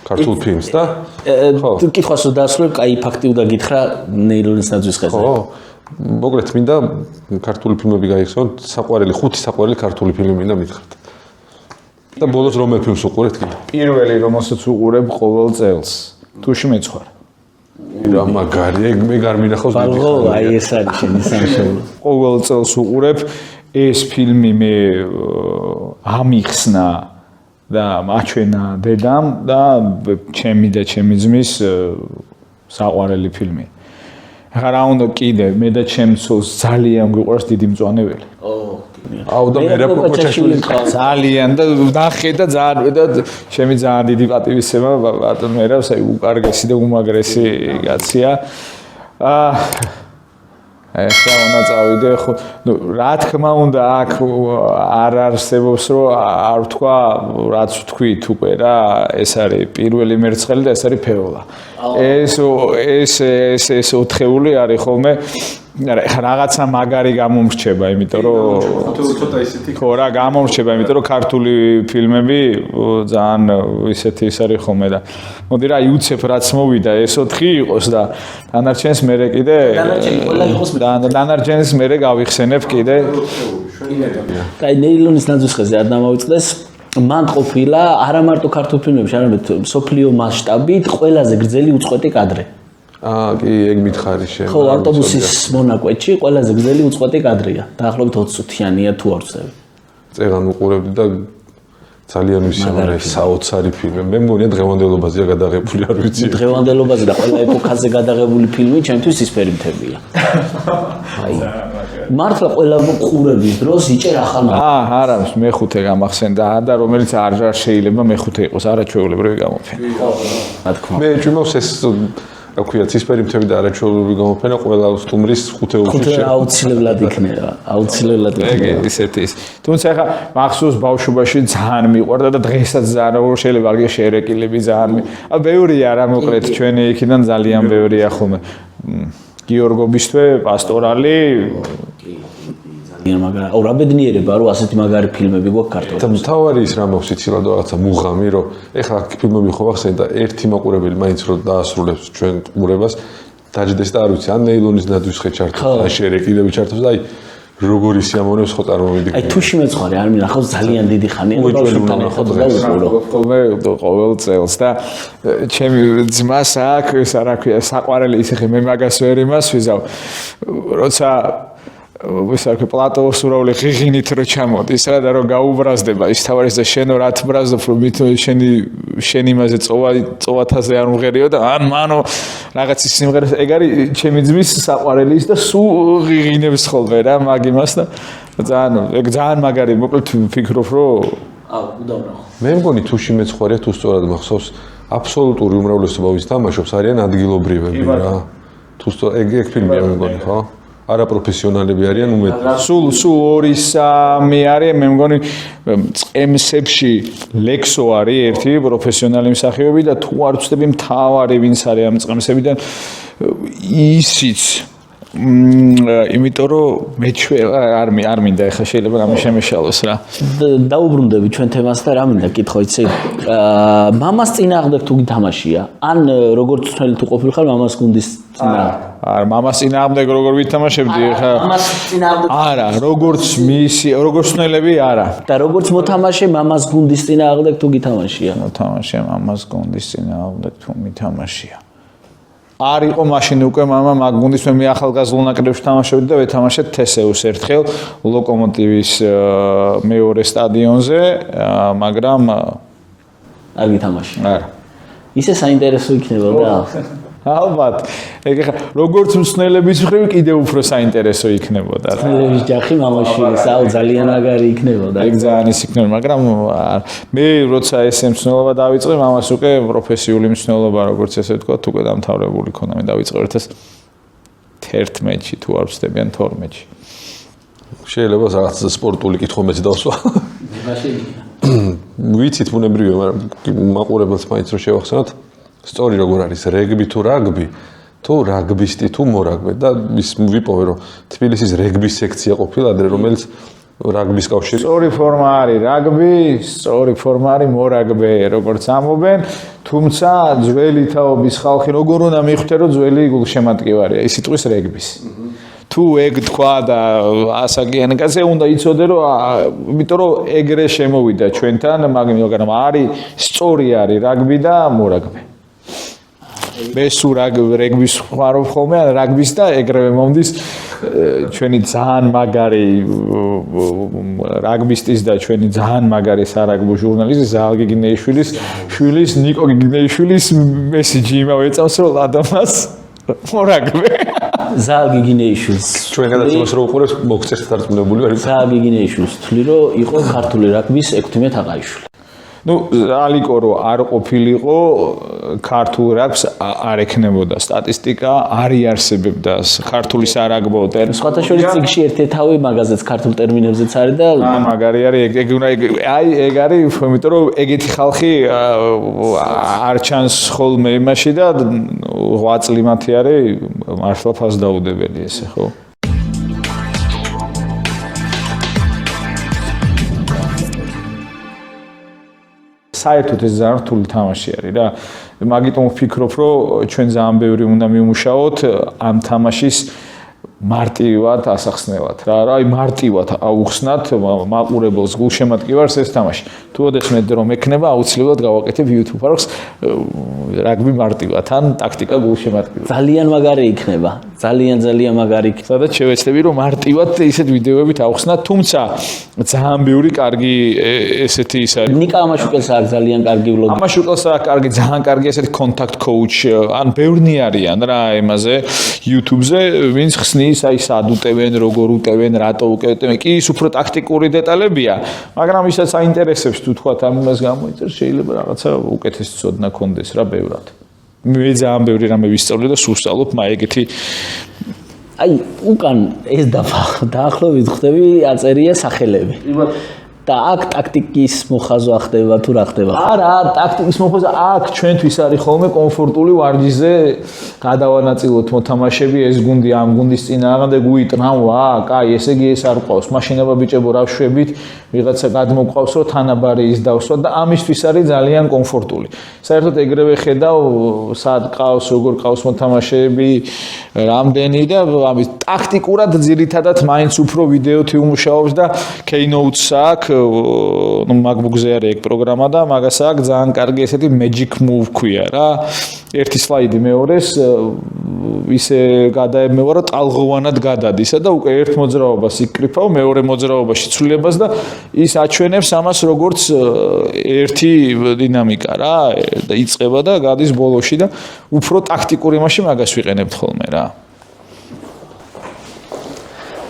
ქართულ ფილმს და ხო. კითხვას რომ დაასრულებ, კაი ფაქტი უნდა გითხრა ნეილონის ნაძვის ხეზე. ხო. მოკლედ მინდა ქართული ფილმები გაიხსენოთ, ხუთი საყვარელი ქართული ფილმი მინდა მითხრათ. და ბოლოს რომელ ფილმს უყურეთ კი? პირველი რომელსაც უყურებ ყოველ წელს. თუში მეცხვარ. რა მაგარი, მე გარ მინახავს დიდი. ხო, აი ეს არის შენი სამშობლო. ყოველ წელს უყურებ ეს ფილმი მე ამიხსნა და მაჩვენა დედამ და ჩემი და ჩემი ძმის საყვარელი ფილმი. ახლა რა უნდა კიდე მე და ჩემს სულს ძალიან გვიყვარს დიდი მწვანებელი. აუ და მე რა პოპოჩაშვილი ძალიან და ნახე და ძალიან და ჩემი ძალიან დიდი პატივისცემა ბატონ მერავს აი უკარგესი და უმაგრესი კაცია. ეხლა უნდა წავიდე ხო რა თქმა უნდა აქ არ არსებობს რომ არ ვთქვა რაც ვთქვით უკვე რა ეს არის პირველი მერცხელი და ეს არის ფეოლა ეს ოთხეული არის ხოლმე რაღაცა მაგარი გამომრჩება იმიტომ რომ ცოტა ისეთი ხო რა გამომრჩება იმიტომ რომ ქართული ფილმები ძალიან ისეთი ის არის ხოლმე და მოდი რა იუცებ რაც მოვიდა ეს 4 იყოს და დანარჩენს მერე კიდე დანარჩენს მერე გავიხსენებ კიდე კაი ნეილონის ნაძვის ხეზე არ დამავიწყდეს მან ყოფილა არა მარტო ქართულ ფილმებში არამედ სოფლიო მასშტაბით ყველაზე გრძელი უწყვეტი კადრი კი ეგ მითხარი შენ ხო ავტობუსის მონაკვეთში ყველაზე გრძელი უწყვეტი კადრია დაახლოებით 20 წუთიანია თუ არ ვწევი წეგან უყურებდი და ძალიან მისამართი საოცარი ფილმი მე მგონია დღევანდელობაზეა გადაღებული არ ვიცი დღევანდელობაზე და ყველა ეპოქაზე გადაღებული ფილმი ჩემთვის ისფერი მთებია აი მართლა ყველა ყურების დროს იჭერ ახალ არა მეხუთე გამახსენდა და რომელიც არ შეიძლება მეხუთე იყოს არაჩვეულებრივი გამოფენა რა თქმა მე ჭიმავს ეს რა ქვია ცისფერი მთები და არაჩვეულებრივი გამოფენა ყველა სტუმრის ხუთეულში აუცილებლად იქნება აუცილებლად იქნება ისეთი ის თუმცა ახლა მახსოვს ბავშვობაში ძალიან მიყვარდა და დღესაც ძალიან შეიძლება არ შეერეკილები ძალიან ბევრია რა მოკლედ ჩვენი იქიდან ძალიან ბევრია ხოლმე გიორგობისთვის პასტორალი ძალიან მაგარი აუ რა ბედნიერება რომ ასეთი მაგარი ფილმები გვაქვს ქართულად და მთავარი ის რა მოვსიცილად რაღაცა მუღამი რომ ეხლა ფილმები ხო ახსენე და ერთი მაყურებელი მაინც რომ დაასრულებს ჩვენ ყურებას დაждდეს და არ ვიცი ან ნეილონის ნაძვის ხე ჩართოს ან შერეკილები ჩართოს და აი როგორი სიამოვნებს ხო წარმოვიდგინე აი თუში მეცხვარი არ მინახავს ძალიან დიდი ხანია და ბავშვებთან ეხოთ და უყურო ყოველ წელს და ჩემი ძმას აქვს რა ქვია საყვარელი ისე მე მაგას ვერ იმას ვიზავ როცა ვისარქე პლატოოს ურავლი ღიღინით რო ჩამოდის რა და რომ გაუბრაზდება ის თავარის და შენო რა თბრაზობ რომ მით შენ იმაზე წოვათაზე არ მღერიო და ან მანო რაღაც ის სიმღერა ეგ არის ჩემი ძმის საყვარელი ის და სულ ღიღინებს ხოლმე რა მაგ იმას და ძალიან მაგარი მოკლედ ვფიქრობ რომ აუ უდავნახო მე მგონი თუში მეცხვარია თუ სწორად მახსოვს აბსოლუტური უმრავლესობა ვის თამაშობს არიან ადგილობრივები რა თუ სწორად ეგ ფილმია მე მგონი ხო არაპროფესიონალები არიან უმეტესად. სულ 2-3 არის, მე მგონი წემსებში ლექსო არის ერთი პროფესიონალი მსახიობი და თუ არ ვწდები მთავარი ვინც არის ამ წემსებიდან ისიც იმიტომ რომ მე არ მინდა ეხა შეიძლება რამე შემეშალოს რა. დაუბრუნდები ჩვენ თემას და რა მინდა კითხო იცი? მამას წინააღმდეგ თუ გითამაშია? ან როგორც თველი თუ ყოფილიყარ მამას გუნდის წინააღმდეგ? არა, მამას წინააღმდეგ როგორ ვითამაშებდი ეხა? მამას წინააღმდეგ არა, როგორც მისი, როგორც თვლები არა. და როგორც მოთამაშე მამას გუნდის წინააღმდეგ თუ გითამაშია? მოთამაშე მამას გუნდის წინააღმდეგ თუ მითამაშია. არ იყო მაშინ უკვე мама მაგ გუნდის მე ახალგაზრდა ნაკრებში თამაშობდი და ვეთამაშეთ თესეუს ერთხელ ლოკომოტივის მეორე სტადიონზე, მაგრამ არ გითამაშია. არა. ისე საინტერესო იქნებოდა. ალბათ. ეგ ხა როგორც მსნელების მხრივ კიდევ უფრო საინტერესო იქნებოდა. მსნელების ჯახი მამაში საუ ძალიან მაგარი იქნებოდა. ეგ ძალიან ის იქნებოდა, მაგრამ მე როცა ესე მსნელობა დავიწყე, მამას უკვე პროფესიული მსნელობა როგორც ესე ვთქვა, უკვე დამთავრებული ქონდა. მე დავიწყე ერთას 11-ში თუ არ ვწდებიან 12-ში. შეიძლება რაღაც სპორტული კითხვებიც დავსვა. ვიცით ბუნებრივია, მაგრამ მაყურებელს მაინც რომ შევახსენოთ სწორი როგორ არის რეგბი თუ რაგბი თუ რაგბისტი თუ მორაგბე და ის ვიპოვე რომ თბილისის რეგბის სექცია ყოფილა ადრე რომელიც რაგბის კავშირი. სწორი ფორმა არის რაგბი, სწორი ფორმა არის მორაგბე, როგორც ამობენ, თუმცა ძველი თაობის ხალხი როგორ უნდა მიხვდე, რომ ძველი გულშემატკივარია ის სიტყვის რეგბის. თუ ეგ თქვა და ასაკიანი კაცი უნდა იცოდე, რომ იმიტომ რომ ეგრე შემოვიდა ჩვენთან, მაგრამ არის სწორი არის რაგბი და მორაგბე. მე სულ რეგბის ხმარობ ხოლმე, რაგბის და ეგრევე მომდის ჩვენი ძალიან მაგარი რაგბისტის და ჩვენი ძალიან მაგარი სარაგბო ჟურნალისტის ზალ გიგნეიშვილის შვილის ნიკო გიგნეიშვილის მესიჯი იმავე წამს რომ ადამიანს მორაგბე ზალ გიგნეიშვილს ჩვენ გადაცემას რო უყურებს მოგწერთ დარწმუნებული ვარ ზალ გიგნეიშვილს თვლი რომ იყო ქართული რაგბის 16 აყაიშვილი ну ალიკო რო არ ყოფილიყო ქართულ რაგბს არ ექნებოდა სტატისტიკა არ იარსებებდა ქართული სარაგბო ტერმინი სხვათა შორის წიგში ერთ-ერთი თავი მაგაზეც ქართულ ტერმინებზეც არის და მაგარი არის ეგ უნდა აი ეგ არის იმიტომ რომ ეგეთი ხალხი არ ჩანს ხოლმე იმაში და 8 წელი მათი არის მართლა ფასდაუდებელი ესე ხო საერთოდ ეს ძალიან რთული თამაში არის რა. მაგიტომ ვფიქრობ, რომ ჩვენ ძალიან ბევრი უნდა მივმუშაოთ ამ თამაშის მარტივად ასახსნელად რა. აი მარტივად აუხსნათ მაყურებელს გულშემატკივარს ეს თამაში. თუ ოდესმე რომ ექნება აუცილებლად გავაკეთებ YouTube არხს რაგბი მარტივად ან ტაქტიკა გულშემატკივარს. ძალიან მაგარი იქნება. ძალიან მაგარი იქნება. სადაც შევეცდები რომ მარტივად ისეთ ვიდეოებით აუხსნათ, თუმცა ძალიან ბევრი კარგი ესეთი ის არის. ნიკა ამაშუკელს აქვს ძალიან კარგი ვლოგი. ამაშუკელს აქვს კარგი, ძალიან კარგი ესეთი კონტაქტ კოუჩ, ან ბევრნი არიან რა იმაზე YouTube-ზე, ვინც ხსნის აი სად უტევენ, როგორ უტევენ, რატო უკეთებენ. კი ის უფრო ტაქტიკური დეტალებია, მაგრამ ისაც აინტერესებს თუ თქვა ამ იმას გამოიწერს, შეიძლება რაღაცა უკეთესი ცოდნა კონდეს რა ბევრად. მე ძალიან ბევრი რამე ვისწავლე და სულ ვსწავლობ, ეგეთი აი უკან ეს დაახლოებით ხვდები აწერია სახელები. და აქ ტაქტიკის მოხაზვა ხდება თუ რა ხდება? არა, ტაქტიკის მოხაზვა აქ ჩვენთვის არის ხოლმე კომფორტული ვარჯიშზე გადავანაწილოთ მოთამაშეები ეს გუნდი ამ გუნდის წინააღმდეგ უიტრნავა, კაი, ესე იგი ეს არ ყავს. მაშინ აბა ბიჭებო რა ვშვებით, ვიღაცა გადმოყავს რომ თანაბარი ის დავსვათ და ამისთვის არის ძალიან კომფორტული. საერთოდ ეგრევე ხედავ, სად ყავს, როგორ ყავს მოთამაშეები, რამდენი და ამის ტაქტიკურად ძირითადად მაინც უფრო ვიდეოთი უმუშაობს და Keynotes აქვს ну MacBook-ზე არის ეგ პროგრამა და მაგას აქვს ძალიან კარგი ესეთი magic move ქვია რა. ერთი სლაიდი მეორეს ისე გადაემევა რომ ტალღოვანად გადადისა და უკვე ერთ მოძრაობას იკრიფავ, მეორე მოძრაობაში ცვლილებას და ის აჩვენებს ამას როგორც ერთი დინამიკა რა და იწყება და გადის ბოლოში და უფრო ტაქტიკური მასში მაგას ვიყენებთ ხოლმე რა.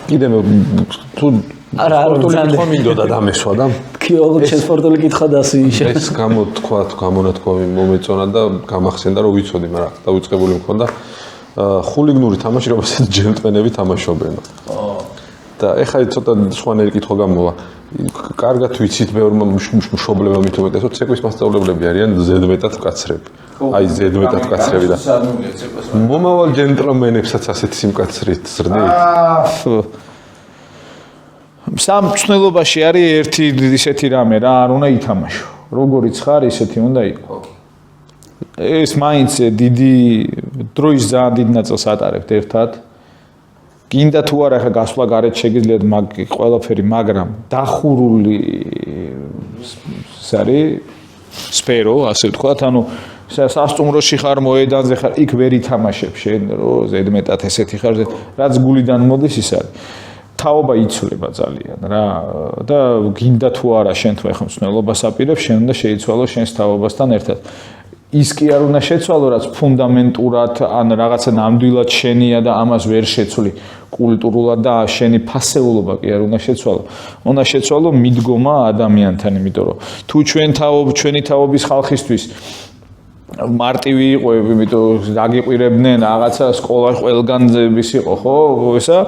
კიდე თუ არა სპორტული მინდოდა დამესვა და ქიოლოგი სპორტული კითხვა დასვიშე ეს გამონათქვამი მომეწონა და გამახსენდა რომ ვიცოდი მაგრამ დაუწყებული მქონდა ხულიგნური თამაში რომელსაც ჯენტლმენები თამაშობენ და ეხლა ცოტა სხვანაირი კითხვა გამოვა კარგად ვიცით ბევრმა მშობლებმა მით უმეტესად ცეკვის მასწავლებლები არიან ზედმეტად მკაცრები აი ზედმეტად მკაცრები და მომავალ ჯენტლმენებსაც ასეთი სიმკაცრით ზრდით სამწნელობაში არის ერთი ისეთი რამე რა არ უნდა ითამაშო. როგორიც ხარ, ისეთი უნდა იყო. ეს მაინც დიდი დროის ძალიან დიდ ნაწილს ატარებთ ერთად. გინდა თუ არა ხა გასვლა გარეთ შეგიძლიათ მაგ ყველაფერი, მაგრამ დახურული სარი სფერო, ასე ვთქვათ, ანუ სასტუმროში ხარ, მოედანზე ხარ, იქ ვერ ითამაშებ შენ, რომ ზედმეტად ესეთი ხარ, რაც გულიდან მოდის ის არის. თაობა იცვლება ძალიან რა და გინდა თუ არა შენ თუ ახლა მსვლელობას აპირებ შენ უნდა შეიცვალო შენს თაობასთან ერთად ის კი არ უნდა შეცვალო რაც ფუნდამენტურად ან რაღაცა ნამდვილად შენია და ამას ვერ შეცვლი კულტურულად და შენი ფასეულობა კი არ უნდა შეცვალო უნდა შეცვალო მიდგომა ადამიანთან იმიტომ რომ თუ ჩვენი თაობის ხალხისთვის მარტივი იყო იმიტომ დაგიყვირებდნენ რაღაცა სკოლა ყველგან ის იყო ხო ესა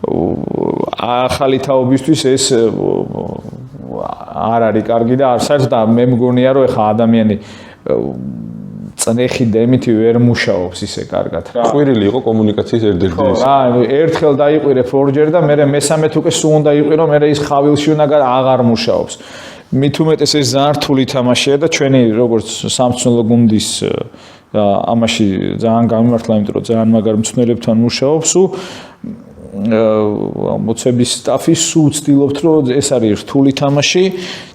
ახალი თაობისთვის ეს არ არის კარგი და არ საერთოდ მე მგონია რომ ეხა ადამიანი წნეხი და იმითი ვერ მუშაობს ისე კარგად რა. ყვირილი იყო კომუნიკაციის ერთ-ერთი ეს. რა, ერთხელ დაიყვირე ორჯერ და მე მესამეთ უკვე სულ უნდა იყვირო, მე ის ხავილში უნდა აღარ მუშაობს. მით უმეტეს ეს ძალიან რთული თამაშია და ჩვენი როგორც სამწვრთნელო გუნდის ამაში ძალიან გამიმართლა, იმიტომ რომ ძალიან მაგარ მწვრთნელებთან მუშაობს ու მოცების სტაფი სულ ცდილობთ რომ ეს არის რთული თამაში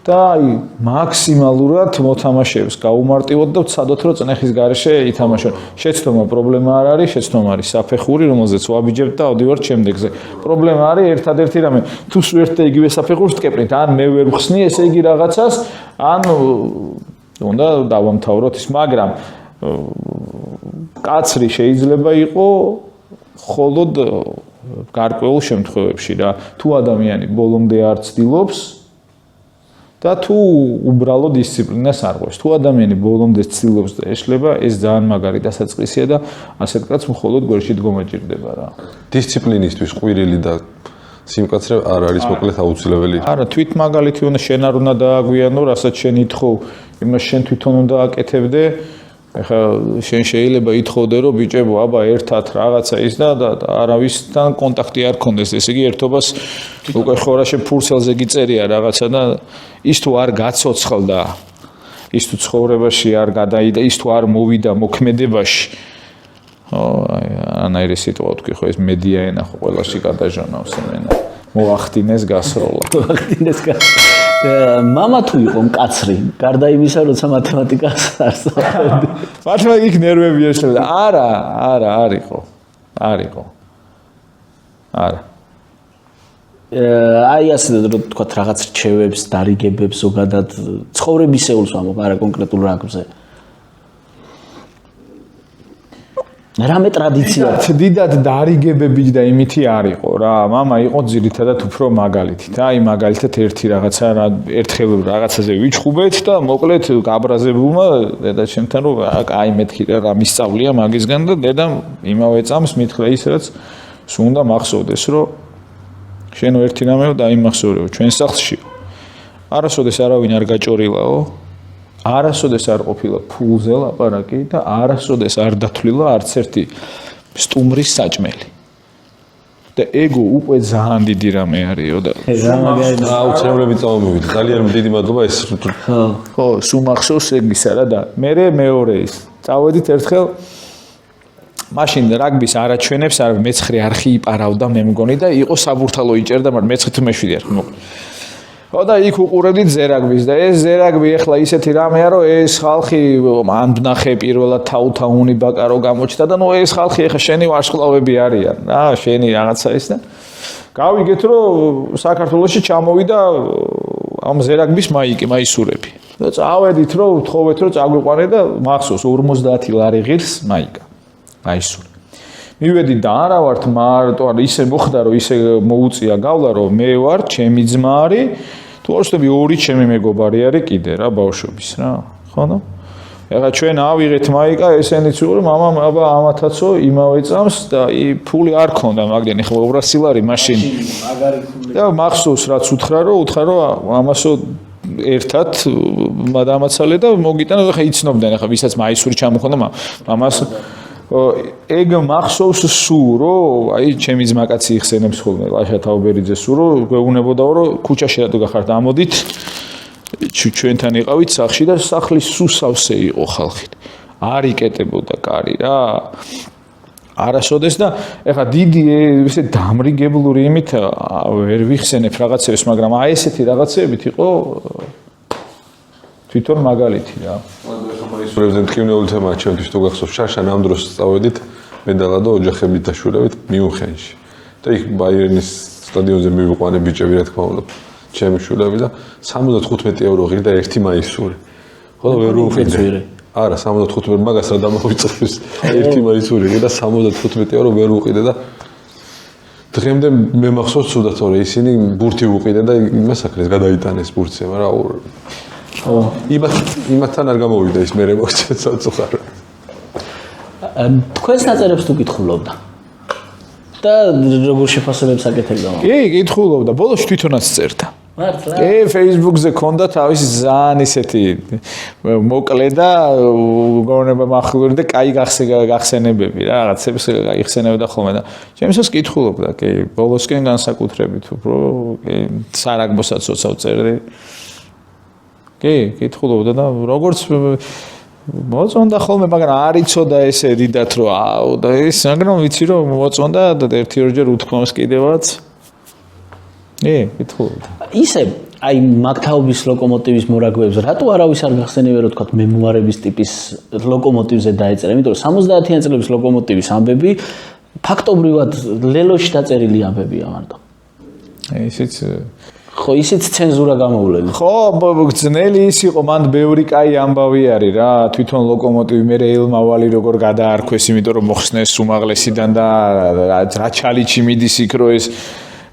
და აი მაქსიმალურად მოთამაშეებს გაუმარტივოთ და ვცადოთ რომ წნეხის გარეშე ითამაშონ. შეცდომა პრობლემა არ არის, შეცდომა არის საფეხური, რომელზეც ვაბიჯებთ და ავდივართ შემდეგზე. პრობლემა არის ერთადერთი რამე, თუ სულ ერთ და იგივე საფეხურს ვტკეპნით, ან მე ვერ ვხსნი, ესე იგი რაღაცას, ან უნდა დავამთავროთ ის, მაგრამ კაცრი შეიძლება იყოს მხოლოდ გარკვეულ შემთხვევებში რა თუ ადამიანი ბოლომდე არ ცდილობს და თუ უბრალოდ დისციპლინას არ ღვევს თუ ადამიანი ბოლომდე ცდილობს და ეშლება ეს ძალიან მაგარი დასაწყისია და ასეთ კაცს მხოლოდ გვერდში დგომა ჭირდება რა დისციპლინისთვის ყვირილი და სიმკაცრე არ არის მოკლედ აუცილებელი არა თვით მაგალითი უნდა შენ არ უნდა დააგვიანო რასაც შენ ითხოვ იმას შენ თვითონ უნდა აკეთებდე ეხლა შენ შეიძლება ითხოვდე რომ ბიჭებო აბა ერთად რაღაცა ის და არავისთან კონტაქტი არ ქონდეს ესე იგი ერთობას უკვე ხორაში ფურცელზე გიწერია რაღაცა და ის თუ არ გაცოცხლდა ის თუ ცხოვრებაში არ გადაიდა ის თუ არ მოვიდა მოქმედებაში ანაირი სიტყვა თქვი ხო ეს მედია ენა ხო ყველაში გადაჟონავს იმენა მოახდინეს გასროლა მოახდინეს მამა თუ იყო მკაცრი, გარდა იმისა, როცა მათემატიკას არ სწავლობდა. მართლა იქ ნერვები ეშლება. არა, არ იყო. არა. აი ასე რომ თქვა რაღაც რჩევებს, დარიგებებს ზოგადად ცხოვრებისეულს ვამბობ, არა კონკრეტულ რაგბზე. რამე ტრადიცია დიდად დარიგებები და იმითი არ იყო რა მამა იყო ძირითადად უფრო მაგალითი და აი მაგალითად ერთი რაღაცა ერთხელ რაღაცაზე ვიჩხუბეთ და მოკლედ გაბრაზებულმა დედაჩემთან რომ აი მეთქი რა მისწავლია მაგისგან და დედამ იმავე წამს მითხრა ის რაც სულ უნდა მახსოვდეს რომ შენო ერთი რამეო დაიმახსოვრეო ჩვენ სახლში არასოდეს არავინ არ გაჭორილაო არასოდეს არ ყოფილა ფულზე ლაპარაკი და არასოდეს არ დათვლილა არც ერთი სტუმრის საჭმელი. და ეგო უკვე ძალიან დიდი რამე არისო და აუცილებლად წავმოვიდა. ძალიან დიდი მადლობა ეს ხო, სულ მახსოვს ეგისა რა და მე მეორე ის. წავედით ერთხელ მაშინ რაგბის არაჩვენებს არ მეცხრე არხი იპარავდა მე მგონი და იყო საბურთალო იჭერდა მაგრამ მეცხრე თუ მეშვიდე არხი მოკლედ. ხო და იქ უყურებდით ზერაგბის და ეს ზერაგბი ახლა ისეთი რამეა რომ ეს ხალხი ამ ნახე პირველად თაუთაუნი ბაკარო გამოჩნდა და ნუ ეს ხალხი ახლა შენი ვარსკვლავები არიან რა შენი რაღაცა ის და გავიგეთ რომ საქართველოში ჩამოვიდა ამ ზერაგბის მაისურები და წავედით რომ ვთხოვეთ რომ წაგვიყვანე და მახსოვს 50 ლარი ღირს მაისური მივედი და არა ვართ მარტო ისე მოხდა რომ ისე მოუწია გავლა რომ მე ვარ ჩემი ძმა არის თუ ვარსტები ორი ჩემი მეგობარი არის კიდე რა ბავშვობის რა ხო და ეხლა ჩვენ ავიღეთ მაიკა ესენიც უყურე მამამ აბა ამათაცო იმავე წამს და ფული არ ქონდა მაგდენი ხო 200 ლარი მაშინ და მახსოვს რაც უთხრა რომ ამასო ერთად დამაცალე და მოგიტანა და ხა იცნობდნენ ახლა ვისაც მაისური ჩამოხონდა მამას ეგ მახსოვს სულ რომ აი ჩემი ძმაკაცი იხსენებს ხოლმე ლაშა თაუბერიძე სულ რომ გვეუბნებოდაო რომ ქუჩაში რატო გახართ ამოდით ჩვენთან იყავით სახლში და სახლის სუსავსე იყო ხალხით არ იკეტებოდა კარი რა არასოდეს და ეხა დიდი ესე დამრიგებლური იმით ვერ ვიხსენებ რაღაცებს მაგრამ აი ესეთი რაღაცებით იყო თვითონ მაგალითი რა ისურებზე მტკივნეული თემაა ჩემთვის თუ გახსოვს შარშან ამ დროს წავედით მედალა და ოჯახებით და შურებით მიუნხენში და იქ ბაიერნის სტადიონზე მივიყვანე ბიჭები რა თქმა უნდა ჩემი შურები და 75 евро ღირ და ერთი მაისური ხო და ვერ უყიდე არა 75 მაგას რა დამოვიწყებს ერთი მაისური და 75 евро ვერ უყიდე და დღემდე მე მახსოვს ცუდად თორე ისინი ბურთი უყიდე და იმას აკრეს გადაიტანეს ბურთზე მაგრამ იმათთან არ გამოვიდა ის მერე მოგცეთ საწუხარო. თქვენს ნაწერებს თუ კითხულობდა და როგორ შეფასებებს აკეთებდა? კი, კითხულობდა. ბოლოს თვითონაც წერდა. მართლა? Facebook-ზე ქონდა თავისი ძალიან ისეთი მოკლე და გონება מחლური და კაი გახსენებები რა, რაღაცებს გაიხსენებდა ხოლმე და ჩემსაც კითხულობდა, კი, ბოლოსკენ განსაკუთრებით, უფრო კი, სარაგბოსაც ოცავ წერდი. კი, კითხულობდა და როგორც მოწონდა ხოლმე, მაგრამ არ იცოდა ესე დიდათ რომ აუ და ეს, მაგრამ ვიცი რომ მოწონდა და ერთი-ორჯერ უთქვამს კიდევაც. კითხულობდა. ისე აი მაგთაობის ლოკომოტივის მორაგბეებს რატო არავის არ გახსენებია რომ თქვა მემუარების ტიპის ლოკომოტივზე დაეწერა, იმიტომ რომ 70-იან წლების ლოკომოტივის ამბები ფაქტობრივად ლელოში დაწერილი ამბებია მარტო. ისიც ხო, ისიც ცენზურა გამოვლელი. ხო, ძნელი ის იყო, მან ბევრი კაი ამბავი არის რა, თვითონ ლოკომოტივი მე ელმავალი როგორ გადაარქვეს, იმიტომ რომ მოხსნეს უმაღლესიდან და რა ჩალიჩი მიდის იქ რო ეს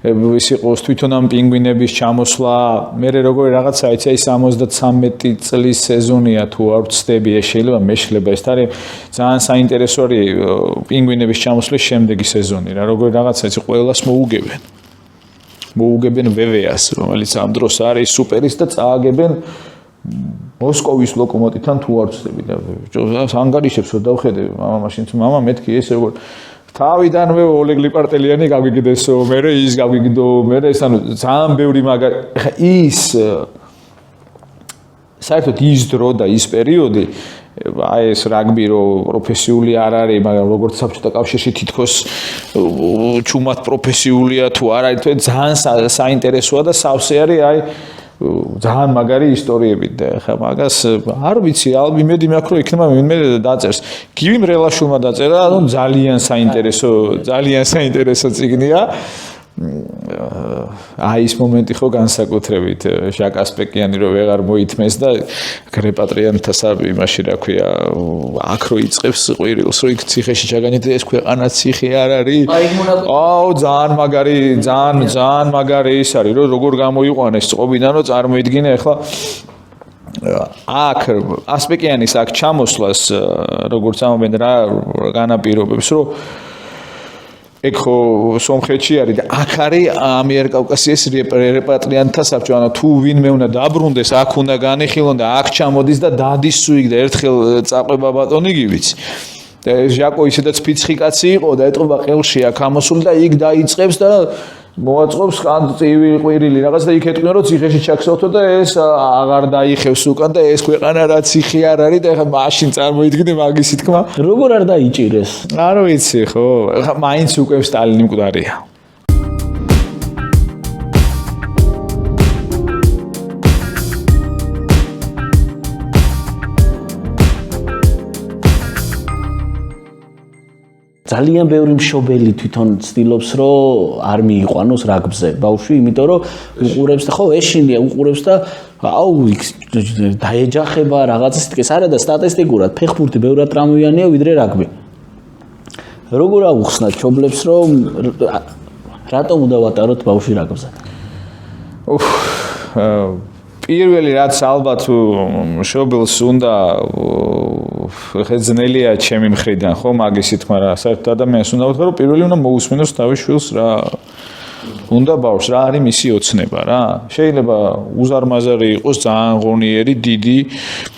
იყოს თვითონ ამ პინგვინების ჩამოსვლა, მე როგორი რაღაცა იცი, აი 73 წლის სეზონია თუ არ ვცდები, ეს შეიძლება მეშლება, ეს არის ძალიან საინტერესო არის პინგვინების ჩამოსვლის შემდეგი სეზონი რა, როგორი რაღაცა იცი, ყველას მოუგებენ VV-ას, რომელიც ამ დროს არის სუპერის და წააგებენ მოსკოვის ლოკომოტივთან თუ არ ვცდები და ანგარიშებს რომ დავხედე, მაშინ თუ მამა მეთქი ეს როგორ თავიდანვე ოლეგ ლიპარტელიანი გავიგდესო, მე ის გავიგდო, მე ეს ანუ ძალიან ბევრი მაგარი ის საერთოდ ის დრო და ის პერიოდი აი ეს რაგბი რო პროფესიული არ არის, მაგრამ როგორც საბჭოთა კავშირში თითქოს ჩუმად პროფესიულია თუ არ არის, ძალიან საინტერესოა და სავსე არის აი ძალიან მაგარი ისტორიები და ხა მაგას არ ვიცი, ალბი მედი მაქვს რომ იქნება მე დაწერს. გივი მრელაშვილმა დაწერა, ანუ ძალიან საინტერესო წიგნია. აი ეს მომენტი ხო განსაკუთრებით ჟაკ ასპეკიანი რომ ვეღარ მოითმეს და რეპატრიანტასა იმაში რა ქვია აქ რო იწყებს ყვირილს რო იქ ციხეში ჩაგანით ეს ქვეყანა ციხე არ არის აუ ძალიან მაგარი ის არის რომ როგორ გამოიყვანეს წყობიდან რომ წარმოიდგინე ახლა აქ ასპეკიანის აქ ჩამოსვლას როგორც ამობენ რა განაპირობებს რომ ეგ ხო სომხეთში არის და აქ არის ამიერკავკასიის რეპატრიანტთა საბჭო, ანუ თუ ვინმე უნდა დაბრუნდეს, აქ უნდა განიხილონ და აქ ჩამოდის და დადის სუიკ და ერთხელ წაყვება ბატონი გივიც. და ჟაკო ისედაც ფიცხი კაცი იყო და ეტყობა ყელში აქ ამოსული და იქ დაიწყებს და მოაწყობს წივი ყვირილი რაღაც და იქ ეტყვიან რომ ციხეში ჩაგსავთო და ეს აღარ დაიხევს უკან და ეს ქვეყანა რა ციხე არ არის და ეხლა მაშინ წარმოიდგინე მაგისი თქმა როგორ არ დაიჭირეს არ ვიცი ხო ეხლა მაინც უკვე სტალინი მკვდარია ძალიან ბევრი მშობელი თვითონ ცდილობს რომ არ მიიყვანოს რაგბზე ბავშვი, იმიტომ რომ უყურებს და ხო ეშინია უყურებს და აუ დაეჯახება რაღაცას თქეს არა და სტატისტიკურად ფეხბურთი ბევრად ტრამვიანია ვიდრე რაგბი. როგორ აუხსნათ მშობლებს რომ რატომ უნდა ვატაროთ ბავშვი რაგბზე? პირველი რაც ალბათ მშობელს უნდა ხეძნელია ჩემი მხრიდან ხო მაგისი თქმა რა საერთოდ ადამიანს უნდა ვთქვა რომ პირველი უნდა მოусმინოს თავის შვილს რა უნდა ბავშვს რა არის მისი ოცნება რა შეიძლება უზარმაზარი იყოს ძალიან ღონიერი დიდი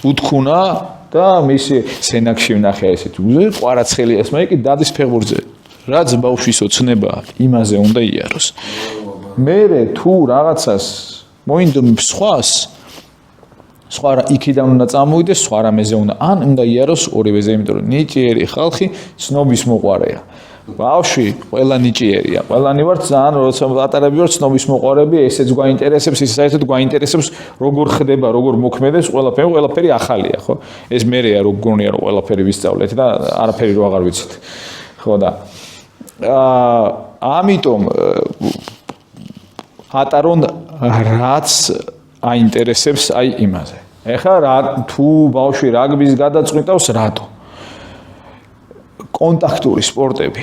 ბუთქუნა და მისი სენაკში ვნახე ესეთი ყვარაცხელი ესმა იგი დადის ფეხბურთზე რაც ბავშვის ოცნება იმაზე უნდა იაროს მე თუ რაღაცას მოინდომებს სხვა იქიდან უნდა წამოვიდეს სხვა რამეზე უნდა ან უნდა იაროს ორივეზე იმიტომ რომ ნიჭიერი ხალხი ცნობის მოყვარეა ბავშვი ყველა ნიჭიერია ყველანი ვართ ძალიან როცა პატარები ვართ ცნობის მოყვარები ესეც გვაინტერესებს ის საერთოდ გვაინტერესებს როგორ ხდება როგორ მოქმედებს ყველაფერი ახალია ხო ეს მერეა რო გონია რომ ყველაფერი ვისწავლეთ და არაფერი რო აღარ ვიცით ხო და ამიტომ ატარონ რაც აინტერესებს აი იმაზე. ეხლა თუ ბავშვი რაგბის გადაწყვიტავს რატო? კონტაქტური სპორტები.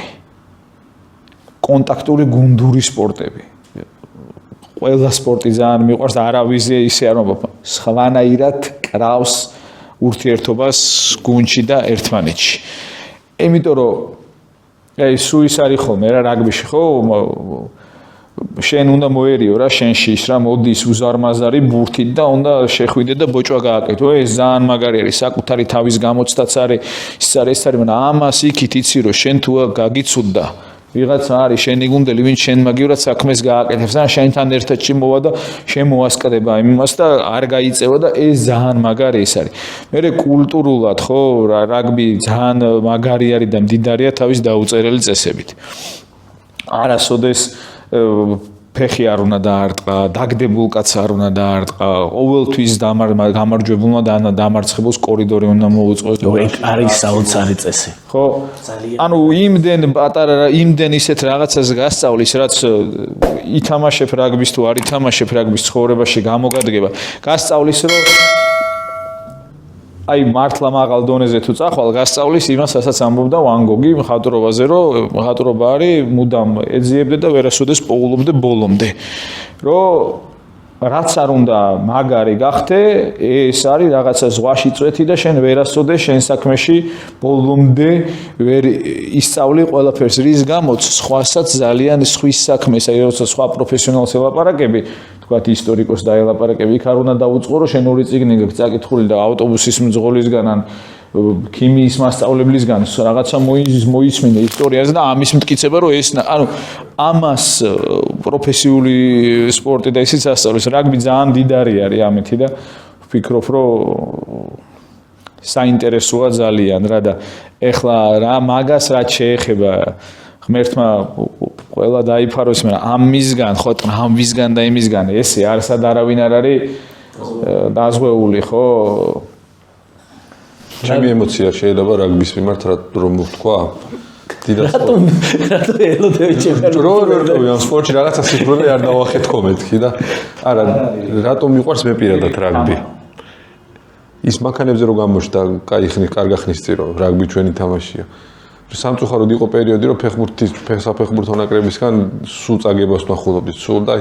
კონტაქტური გუნდური სპორტები. ყველა სპორტი ძალიან მიყვარს, არავის ისე არ მომბა. სხვანაირად კრავს ურთიერთობას გუნდში და ერთმანეთში. იმიტომ რომ აი სუის არის ხოლმე რა რაგბიში ხო შენ უნდა მოერიო რა შენში ის რა მოდის უზარმაზარი ბურთით და უნდა შეხვიდე და ბოჭვა გააკეთო ეს ძალიან მაგარი არის საკუთარი თავის გამოცდაც არის ის არის მაგრამ ამას იქით იცი რომ შენ თუ გაგიცუდდა ვიღაცა არის შენი გუნდელი ვინც შენ მაგივრად საქმეს გააკეთებს ან შენთან ერთად შემოვა და შემოასკდება იმას და არ გაიწევა და ეს ძალიან მაგარი ის არის მე კულტურულად ხო რაგბი ძალიან მაგარი არის და მდიდარია თავის დაუწერელი წესებით არასოდეს ფეხი არ უნდა დაარტყა, დაგდებულ კაცს არ უნდა დაარტყა, ყოველთვის გამარჯვებულმა და დამარცხებულს კორიდორი უნდა მოუწყოს. ეგ არის საოცარი წესი. ხო? ანუ იმდენ ისეთ რაღაცას გასწავლის, რაც ითამაშებ რაგბის თუ არ ითამაშებ რაგბის ცხოვრებაში გამოგადგება. გასწავლის რომ აი მართლა მაღალ დონეზე თუ წახვალ გასწავლის იმას, რასაც ამბობდა ვან გოგი მხატვრობაზე, რომ მხატვრობა არის მუდამ ეძიებდე და ვერასოდეს პოულობდე ბოლომდე. რომ რაც არ უნდა მაგარი გახდე, ეს არის რაღაცა ზღვაში წვეთი და შენ ვერასოდეს შენ საქმეში ბოლომდე ვერ ისწავლი ყველაფერს, რის გამოც სხვასაც ძალიან სხვის საქმეს, აი როცა სხვა პროფესიონალს ელაპარაკები თქვათ ისტორიკოს დაელაპარაკები, იქ არ უნდა დაუწყო, რომ შენ ორი წიგნი გაქვს წაკითხული და ავტობუსის მძღოლისგან ან ქიმიის მასწავლებლისგან რაღაცა მოისმინე ისტორიაზე და ამის მტკიცება, რომ ეს ანუ ამას პროფესიული სპორტი და ისიც ასწავლის, რაგბი ძალიან დიდარი არის ამეთი და ვფიქრობ, რომ საინტერესოა ძალიან რა და ეხლა რა მაგას რაც შეეხება ღმერთმა ყველა დაიფაროს, მაგრამ ამისგან ხო ამისგან და იმისგან ესე არსად არავინ არ არის დაზღვეული, ხო? ჩემი ემოცია შეიძლება რაგბის მიმართ რომ ვთქვა. რატომ ელოდები ჩემი? რო ამ სპორტში რაღაცა სიბრუნე არ დავახეთქო მეთქი და არა, რატომ მიყვარს მე პირადად რაგბი? ის მანქანებზე რო გამოჩნდა, კარგა ხნის წინ რომ რაგბი ჩვენი თამაშია. სამწუხაროდ იყო პერიოდი, რომ საფეხბურთო ნაკრებისგან სულ წაგებას ვნახულობდით, სულ და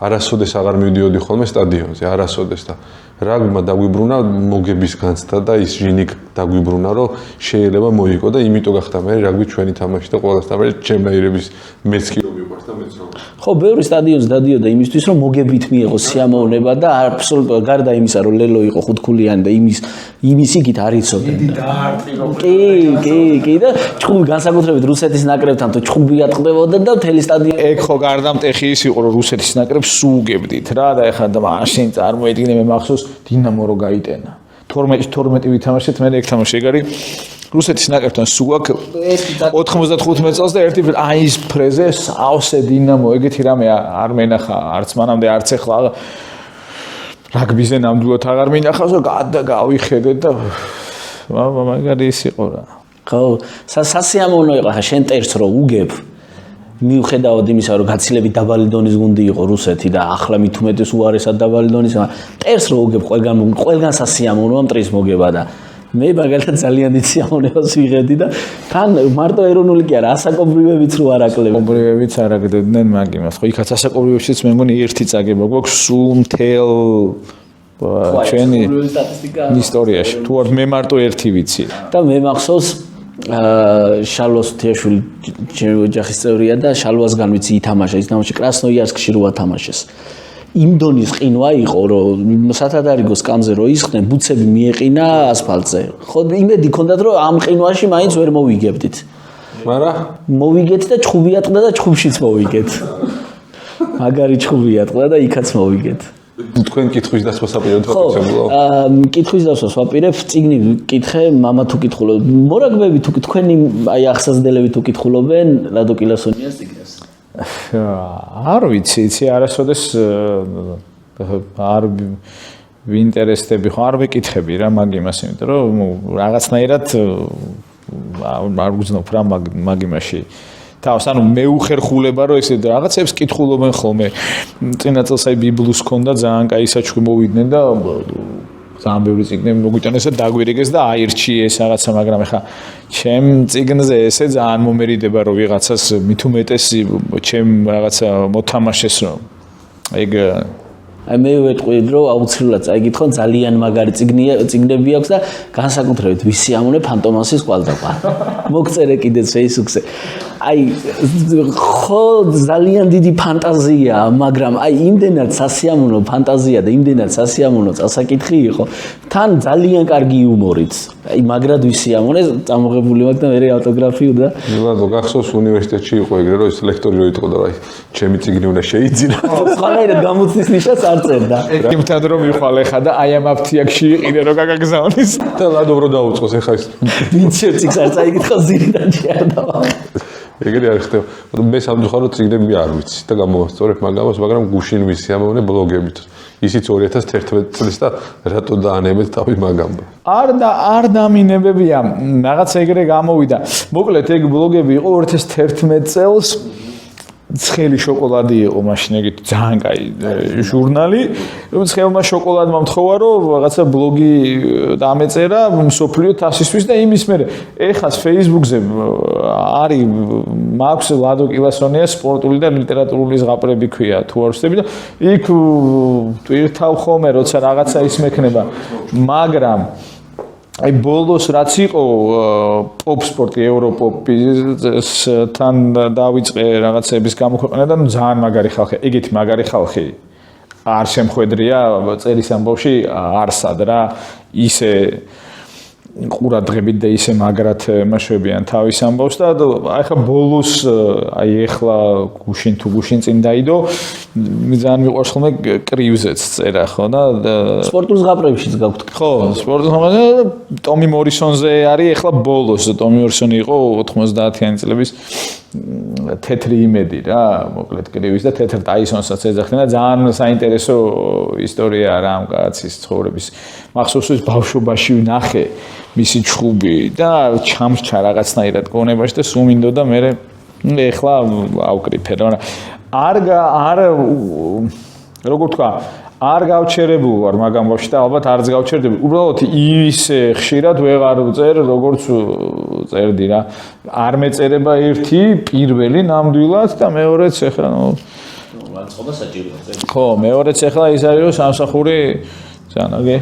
არასოდეს აღარ მივდიოდი ხოლმე სტადიონზე, არასოდეს და რაგბმა დაგვიბრუნა მოგების განცდა და ის ჟინი დაგვიბრუნა, რომ შეიძლება მოიგო და იმიტომ გახდა მე რაგბი ჩვენი თამაში და ყველასთან მე ჩემნაირების მეც კი რომ მიყვარს და მეც რომ ხო, ბევრი სტადიონს დადიოდა იმისთვის, რომ მოგებით მიიღო სიამოვნება და აბსოლუტურად გარდა იმისა, რომ ლელო იყო ხუთქულიანი და იმის იქით არ იცოდნენ. კი და ჩხუბი განსაკუთრებით რუსეთის ნაკრებთან თუ ჩხუბი ატყდებოდა და მთელი სტადიონი ეგ ხო გარდა მტეხი ის იყო, რომ რუსეთის ნაკრებს სუგებდით რა და ეხლა და მაშინ წარმოედგინე მე მახსოვს დინამო რო გაიტენა 12 ვითამაშეთ მე ეგ თამაში ეგ არის რუსეთის ნაკრებთან სულ აქ 95 წელს და ერთი აი ის ფრეზე სავსე დინამო ეგეთი რამე არ მენახა არც მანამდე არც ეხლა რაგბიზე ნამდვილად აღარ მინახავს და გავიხედეთ და მაგარი ის იყო რა ხო სასიამოვნო იყო შენ ტერს რო უგებ მიუხედავად იმისა, რომ გაცილებით დაბალი დონის გუნდი იყო რუსეთი და ახლა მით უმეტეს უარესად დაბალი დონის, ტერს რო უგებ ყველგან სასიამოვნოა მტრის მოგება და მე მაგალითად ძალიან დიდ სიამოვნებას ვიღებდი და თან მარტო ეროვნული კი არა, ასაკობრივებიც რო არაკლებდნენ. ასაკობრივებიც არაკლებდნენ მაგ იმას. ხო, იქაც ასაკობრივებშიც მე მგონი ერთი წაგება გვაქვს სულ მთელ ჩვენი ისტორიაში. თუ არ მე მარტო ერთი ვიცი. და მე მახსოვს შალვას თიაშვილი ჩემი ოჯახის წევრია და შალვასგან ვიცი ითამაშა ის თამაში კრასნოიარსკში რო ათამაშეს იმ დონის ყინვა იყო რომ სათადარიგო სკამზე რო ისხდნენ ბუცები მიეყინა ასფალტზე ხო იმედი ქონდათ რომ ამ ყინვაში მაინც ვერ მოვიგებდით მაგრამ მოვიგეთ და ჩხუბი ატყდა და ჩხუბშიც მოვიგეთ მაგარი ჩხუბი ატყდა და იქაც მოვიგეთ თქვენ კითხვის დასვას აპირებთ ფაქტებულო? კითხვის დასვას ვაპირებ, წიგნი კითხე, მამა თუ კითხულობ, მორაგბები თუ თქვენი აი ახსაზრდელები თუ კითხულობენ ლადო კილასონიას წიგნს? არ ვიცი, არასოდეს არ ვინტერესდები, ხო არ ვეკითხები რა მაგ იმას, იმიტომ რომ რაღაცნაირად არ ვგზნობ რა მაგ იმაში. თავს ანუ მე უხერხულება რომ ესე რაღაცებს კითხულობენ ხოლმე წინა წელს აი ბიბლუს ქონდა ძალიან კაი საჩუქი მოვიდნენ და ძალიან ბევრი წიგნები მოგვიტანეს და დაგვირიგეს და აირჩიეს რაღაცა მაგრამ ეხა ჩემ წიგნზე ესე ძალიან მომერიდება რომ ვიღაცას მით უმეტესი ჩემ რაღაცა მოთამაშეს რომ ეგ აი მე ვეტყვი რომ აუცილებლად წაიგითხონ ძალიან მაგარი წიგნები აქვს და განსაკუთრებით ვისიამოვნე ფანტომასის კვალდაკვალ მოგწერე კიდეც Facebook-ზე აი ხო ძალიან დიდი ფანტაზია, მაგრამ აი იმდენად სასიამოვნო ფანტაზია და იმდენად სასიამოვნო წასაკითხი იყო. თან ძალიან კარგი იუმორით. აი მაგრად ვისიამოვნე, წამოღებული მაქვს და მე ავტოგრაფი და ნუ გახსოვს უნივერსიტეტში იყო ეგრე რომ ის ლექტორი რო იტყოდა რა ჩემი წიგნი უნდა შეიძინა. სხვანაირად გამოცდის ნიშანს არ წერდა. იმთან რომ მიხვალ ეხა და აი ამ აფთიაქში იყიდე რომ გაგაგზავნის. და ლადობრო დაუწყოს ეხა ის. ვინც წიგნს არ წაიკითხა ზირიდან შეარდავა. ეგრე არ ხდება. მე სამწუხაროდ წიგნები არ ვიცი და გამოვასწორებ მაგამას, მაგრამ გუშინ ვისიამოვნე ბლოგებით. ისიც 2011 წლის და რატო დაანებეთ თავი მაგამ. არ დამინებებია, რაღაც ეგრე გამოვიდა. მოკლედ ეგ ბლოგები იყო 2011 წელს. ცხელი შოკოლადი იყო მაშინ ეგეთ ძალიან კაი ჟურნალი. ცხელმა შოკოლადმა მთხოვა რომ რაღაცა ბლოგი დამეწერა მსოფლიო თასისთვის და იმის მერე ეხას Facebook-ზე არის მაქვს ლადო კილასონია სპორტული და ლიტერატურული ზღაპრები ქვია თუ არ ვსწრები და იქ ტვირთავ ხოლმე როცა რაღაცა ის მექნება მაგრამ აი ბოლოს რაც იყო პოპ სპორტი ევროპოპისთან დავიწყე რაღაცების გამოქვეყნა და ძალიან მაგარი ხალხი ეგეთი მაგარი ხალხი არ შემხვედრია წერის ამბავში არსად რა ისე ყურადღებით და ისე მაგრად მაშებიან თავის ამბავს და აი ხა ბოლოს აი ეხლა გუშინ თუ გუშინ წინ დაიდო ძალიან მიყვარს ხოლმე კრივზეც წერა ხო და სპორტულ ზღაპრებშიც გაქვთ ხო სპორტულ ზღაპრებში ტომი მორისონზე არის ეხლა ბოლოს ტომი მორისონი იყო 90-იანი წლების თეთრი იმედი რა მოკლედ კრივის და თეთრ ტაისონსაც ეძახდნენ და ძალიან საინტერესო ისტორია რა ამ კაცის ცხოვრების მახსოვს ის ბავშვობაში ვნახე მისი ჩხუბი და ჩამრჩა რაღაცნაირად გონებაში და სულ მინდოდა მე ეხლა ავკრიფე რა არ როგორ თქვა არ გავჩერებულ ვარ მაგამ ბავშვი და ალბათ არც გავჩერდები უბრალოდ ისე ხშირად ვეღარ ვწერ როგორც წერდი რა არ მეწერება ერთი პირველი ნამდვილად და მეორეც ეხლა განწყობა საჭიროა ხო მეორეც ეხლა ის არის რომ სამსახური ზანაგე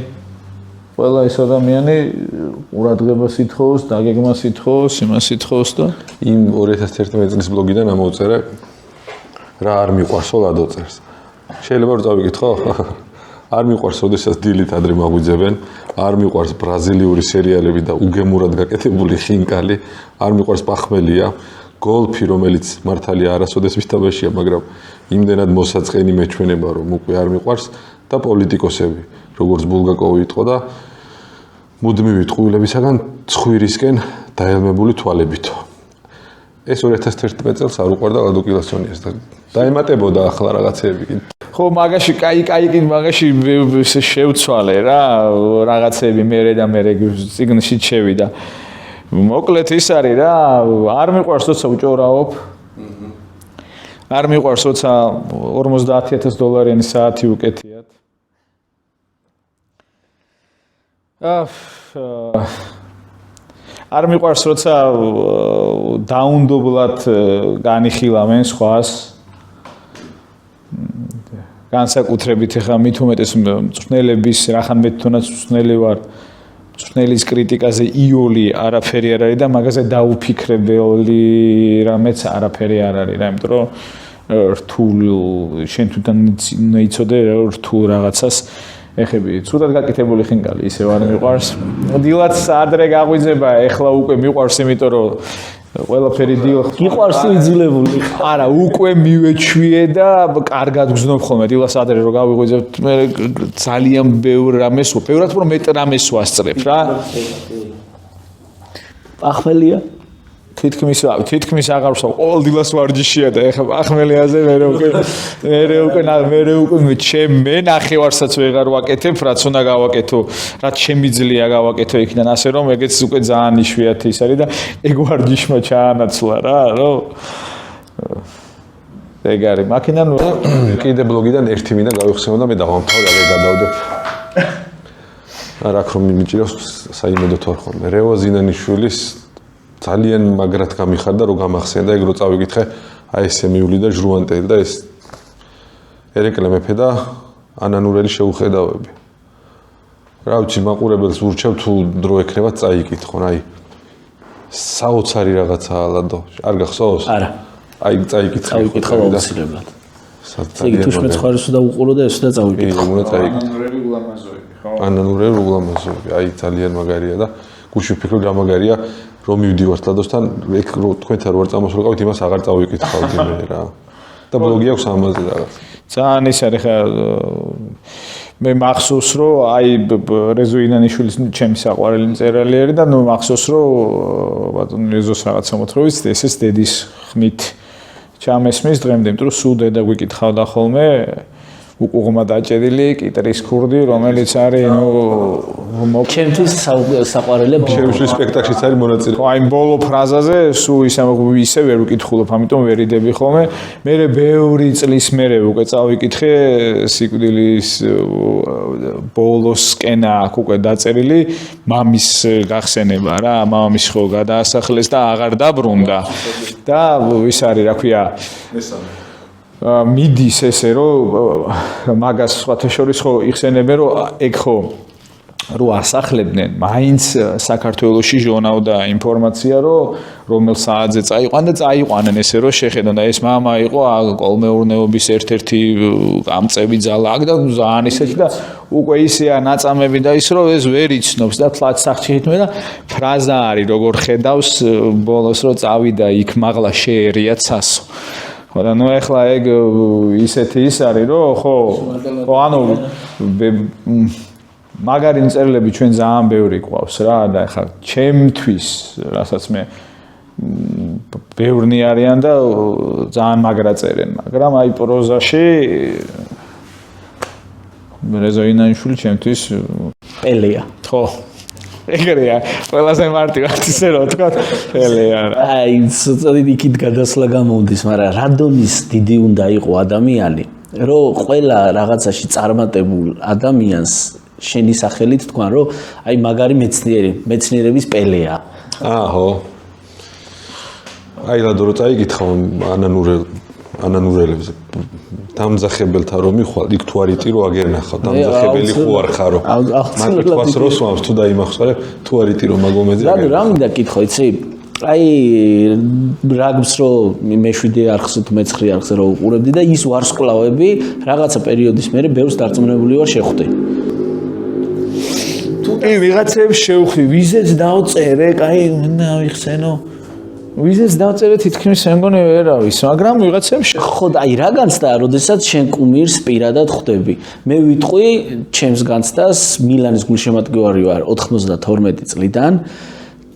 ყველა ეს ადამიანი ყურადღებას ითხოვს, დაგეგმას ითხოვს, იმას ითხოვს და იმ 2011 წლის ბლოგიდან ამოვწერე რა არ მიყვარსო ლადო წერს. შეიძლება რომ წავიკითხო? არ მიყვარს, ოდესაც დილით ადრე მაგვიძებენ, არ მიყვარს ბრაზილიური სერიალები და უგემურად გაკეთებული ხინკალი, არ მიყვარს პახმელია, გოლფი, რომელიც მართალია არასოდეს ვითაბაშია, მაგრამ იმდენად მოსაწყენი მეჩვენება, რომ უკვე არ მიყვარს და პოლიტიკოსები, როგორც ბულგაკოვი იტყო და მუდმივი ტყუილებისაგან ცხვირისკენ დაელმებული თვალებითო. ეს 2011 წელს არ უყვარდა ლადო კილასონიას და დაემატებოდა ახლა რაღაცეები კიდე. ხო, მაგაში კაი კი მაგაში შევცვალე რა, რაღაცეები მერე და მერე ციგნში შევიდა. მოკლედ ის არის რა, არ მიყვარს როცა უჭორავობ. არ მიყვარს როცა $50,000 საათი უკეთიათ. არ მიყვარს როცა დაუნდობლად განიხილავენ სხვას განსაკუთრებით ახლა მით უმეტეს მწვრთნელების რახან მე თვითონაც მწვრთნელი ვარ მწვრთნელის კრიტიკაზე იოლი არაფერი არ არის და მაგაზე დაუფიქრებელი რამეც არაფერი არ არის რა იმიტომ რომ რთულ შენ თვითონ იცოდე რთულ რაღაცას ეხები ცუდად გაკეთებული ხინკალი ისევ არ მიყვარს დილაც ადრე გაღვიძება ეხლა უკვე მიყვარს იმიტომ რომ ყველაფერი დილ მიყვარს იძულებული არა უკვე მივეჩვიე და კარგად გზნობ ხოლმე დილას ადრე რომ გავიღვიძებ მე ძალიან ბევრ რამეს ბევრად რომ მეტ რამეს ვასწრებ რა პახმელია თითქმის აღარ ვსვამ ყოველ დილას ვარჯიშია და ეხლა პახმელიაზე მე უკვე ჩემ ნახევარსაც ვეღარ ვაკეთებ რაც უნდა გავაკეთო რაც შემიძლია გავაკეთო იქიდან ასე რომ ეგეც უკვე ძალიან იშვიათი ის არის და ეგ ვარჯიშმა ჩაანაცვლა რა რომ ეგ არის მაქინან კიდე ბლოგიდან ერთი მინდა გავიხსენო და მე დავამთავრე აგერ გადავდებ რა ქრომ მიჭირავს საიმედო თორ ხოლმე რევო ზინანიშვილის ძალიან მაგრად გამიხარდა რომ გამახსენდა ეგ რო წავიკითხე აი ესე მივლიდა ჟრუანტელი და ეს ერეკლე მეფე და ანანურელი შეუხედავები რა ვიცი მაყურებელს ურჩევ თუ დრო ექნება წაიკითხონ აი საოცარი რაღაცაა ლადო არ გახსოვს არა აი წაიკითხე წავიკითხა აუცილებლად. იგი თუ შენ ხარისო და უყურო და ესო და წავიკითხა. უნდა წაიკითხე. ანანურები უგლამაზები. აი ძალიან მაგარია და გუშინ ვფიქრობ გამაგარია რომ მივდივართ ლადოსთან, ეგ თქვენთან რო არ წამოსულიყავით, იმას აღარ წავიკითხავდი მე რა. და ბლოგი აქვს ამაზე რაღაც. ძალიან ის არის ხა მე მახსოვს რომ აი რეზო ინანიშვილის ჩემი საყვარელი მწერალი არის და ნუ მახსოვს რომ ბატონო რეზოს რაღაცა მოთხრობიც ესეც დედის ხმით ჩამესმის დღემდე, იმიტომ რომ სულ დედა გვიკითხავდა ხოლმე უკუღმა დაჭერილი კიტრის ქურდი, რომელიც არის ნუ ჩემთვის საყვარელია ჩემთვის სპექტაკლშიც არის მონაწილე. აი ბოლო ფრაზაზე სულ ისე ვერ ვკითხულობ, ამიტომ ვერ იდები ხოლმე. მე ბევრი წლის მერე უკვე წავიკითხე სიკვდილის ბოლოსკენა აქ უკვე დაწერილი მამის გახსენება რა, მამის ხო გადაასახლეს და აღარ დაბრუნდა. და ის არის რა ქვია მიდის ესე რომ მაგას სხვათა შორის ხო იხსენებენ რომ ეგ ხო რო ასახლებდნენ მაინც საქართველოში ჟონავდა ინფორმაცია რომ რომელ საათზე წაიყვან და წაიყვანენ ესე რომ შეხედონ და ეს მამა იყო კოლმეურნეობის ერთ-ერთი გამწევი ძალა აქ და ძალიან ისეთი და უკვე ისეა ნაწამები და ის რომ ეს ვერ იცნობს და თლაც სახში ითმე და ფრაზა არის როგორ ხედავს ბოლოს რომ წავიდა იქ მაღლა შეერია ცასო და ნუ ეხლა ეგ ისეთი ის არის რომ ხო ანუ მაგარი მწერლები ჩვენ ძალიან ბევრი გვყავს რა და ეხლა ჩემთვის რასაც მე ბევრნი არიან და ძალიან მაგრა წერენ მაგრამ აი პროზაში რეზო ინანიშვილი ჩემთვის პელეა ხო ეგრეა ყველაზე მარტივად ისე რომ თქვა პელეა აი ცოტა იქით გადასვლა გამომდის მაგრამ რადონის დიდი უნდა იყო ადამიანი რომ ყველა რაღაცაში წარმატებულ ადამიანს შენი სახელით თქვა რომ აი მაგარი მეცნიერების პელეა აჰო აი რადო წაიკითხა ანანურელებს დამძახებელთა რომ მიხვალ იქ თუ არიტი რომ აგერ ნახავ დამძახებელი ხო არ ხარო მაგრამ თვას როსვამს თუ დაიმახსოვრებ თუ არიტი რომ მაგომეზე რა რა მინდა კითხო იცი აი რაგბს რო მე-7 არხზე თუ მე-9 არხზე რო უყურებდი და ის ვარსკვლავები რაღაცა პერიოდის მერე ბევრს დარწმუნებული ვარ შეხვდი თუ ვიღაცებს შევხვდი ვიზეც დავწერე კაი ვიხსენო ვიზეც დავწერე თითქმის მე მგონი ვერავის მაგრამ ვიღაცებს ხო და აი რა განცდა როდესაც შენ კუმირს პირადად ხვდები მე ვიტყვი ჩემს განცდას მილანის გულშემატკივარი ვარ 92 წლიდან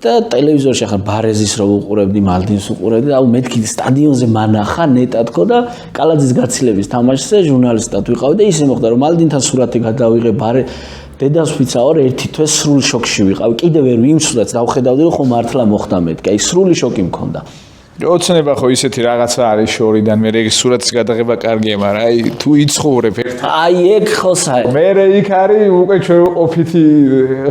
და ტელევიზორში ახლა ბარეზის რო უყურებდი მალდინს უყურებდი და მეთქი სტადიონზე მანახა ნეტად ხო და კალაძის გაცილების თამაშზე ჟურნალისტად ვიყავი და ისე მოხდა რომ მალდინთან სურათი გადავიღე დედას ვიცაორ ერთი თვე სრულ შოკში ვიყავი კიდე ვერ ვიმსვლაც დავხედავდი რომ ხო მართლა მოხდა მეთქი აი სრული შოკი მქონდა ოცნება ხო ისეთი რაღაცა არის შორიდან მე ეგ სურათის გადაღება კარგია მაგრამ აი თუ იცხოვრებ აი ეგ ხო საერთოდ მე იქ არის უკვე ჩვენ ყოფითი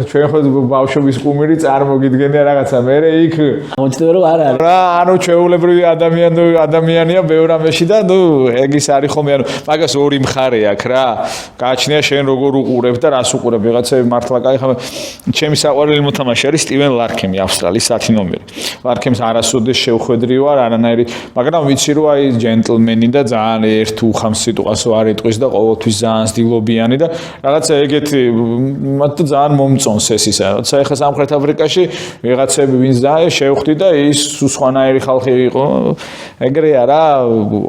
ჩვენ ხო ბავშვობის კუმირი წარმოგიდგენია რაღაცა მე იქ მოჩდება რომ არ არის რა ანუ ჩვეულებრივი ადამიანია ბევრ ამაში და ნუ ეგ ის არის ხოლმე ანუ მაგას ორი მხარე აქვს რა გააჩნია შენ როგორ უყურებ და რას უყურებ ვიღაცები მართლა კაი ხა ჩემი საყვარელი მოთამაშე არის სტივენ ლარკემი ავსტრალიის 10 ნომერი ლარკემს არასოდეს შევხვედრი ვარ არანაირი მაგრამ ვიცი რომ აი ჯენტლმენი და ძალიან ერთ უხამს სიტყვასო არ იტყვის და ყოველთვის ძალიან სდილობიანი და რაღაცა ეგეთი მათ ძალიან მომწონს ეს ისა როცა ეხა სამხრეთ აფრიკაში ვიღაცები ვინც დაე შევხვდი და ის სხვანაირი ხალხი იყო ეგრეა რა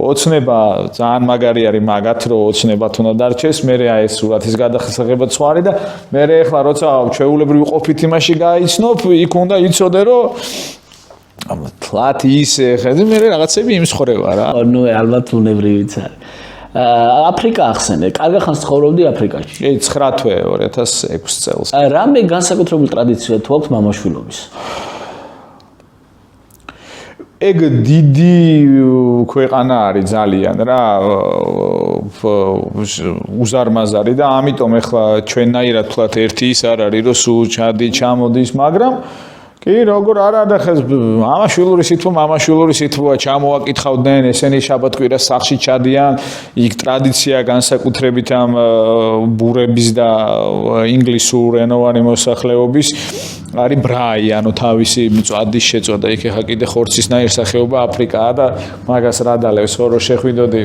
ოცნება ძალიან მაგარი არის მაგათ რომ ოცნებათ უნდა დარჩეს მე აი ეს სურათის გადახსაღებაც სხვა არის და მე ეხლა როცა ჩვეულებრივი ყოფით იმაში გაიცნობ იქ უნდა იცოდე რომ თლათ ისე ხედი მე რაღაცები იმსხვრევა რა ნუ ალბათ უნებრივიც არის აფრიკა ახსენე კარგა ხანს ცხოვრობდი აფრიკაში კი 9 თვე 2006 წელს რამე განსაკუთრებული ტრადიცია თუ აქვს მამაშვილობის ეგ დიდი ქვეყანა არის ძალიან რა უზარმაზარი და ამიტომ ეხლა ჩვენნაირად თლათ ერთი ის არ არის რომ სულ ჩამოდის მაგრამ კი, როგორ არა და ხეს მამაშვილური სიტყვა ჩამოაკითხავდნენ, ესენი შაბათ-კვირას სახლში ჩადიან, იქ ტრადიცია განსაკუთრებით ამ ბურების და ინგლისურენოვანი მოსახლეობის არის ბრაი, ანუ თავისი მწვადის შეწოდა, იქ ხა კიდე ხორცისნაირ სახეობა აფრიკაა და მაგას რა დალევს, ხო რომ შეხვიდოდი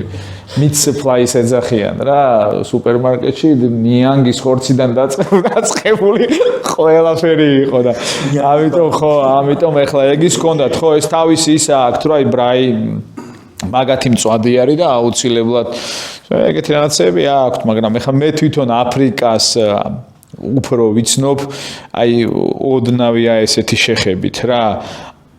meat supplies ეძახიან რა, სუპერმარკეტში ნიანგის ხორციდან დაწყებული ყველაფერი იყო და ამიტომ ეხლა ეგის ჰქონდათ, ხო, ეს თავისი ისა აქვს, რომ აი ბრაი მაგათი მწვადი არის და აუცილებლად ეგეთი რაღაცები აქვს, მაგრამ ეხლა მე თვითონ აფრიკას უფრო ვიცნობ, აი ოდნავია ესეთი შეხებით რა.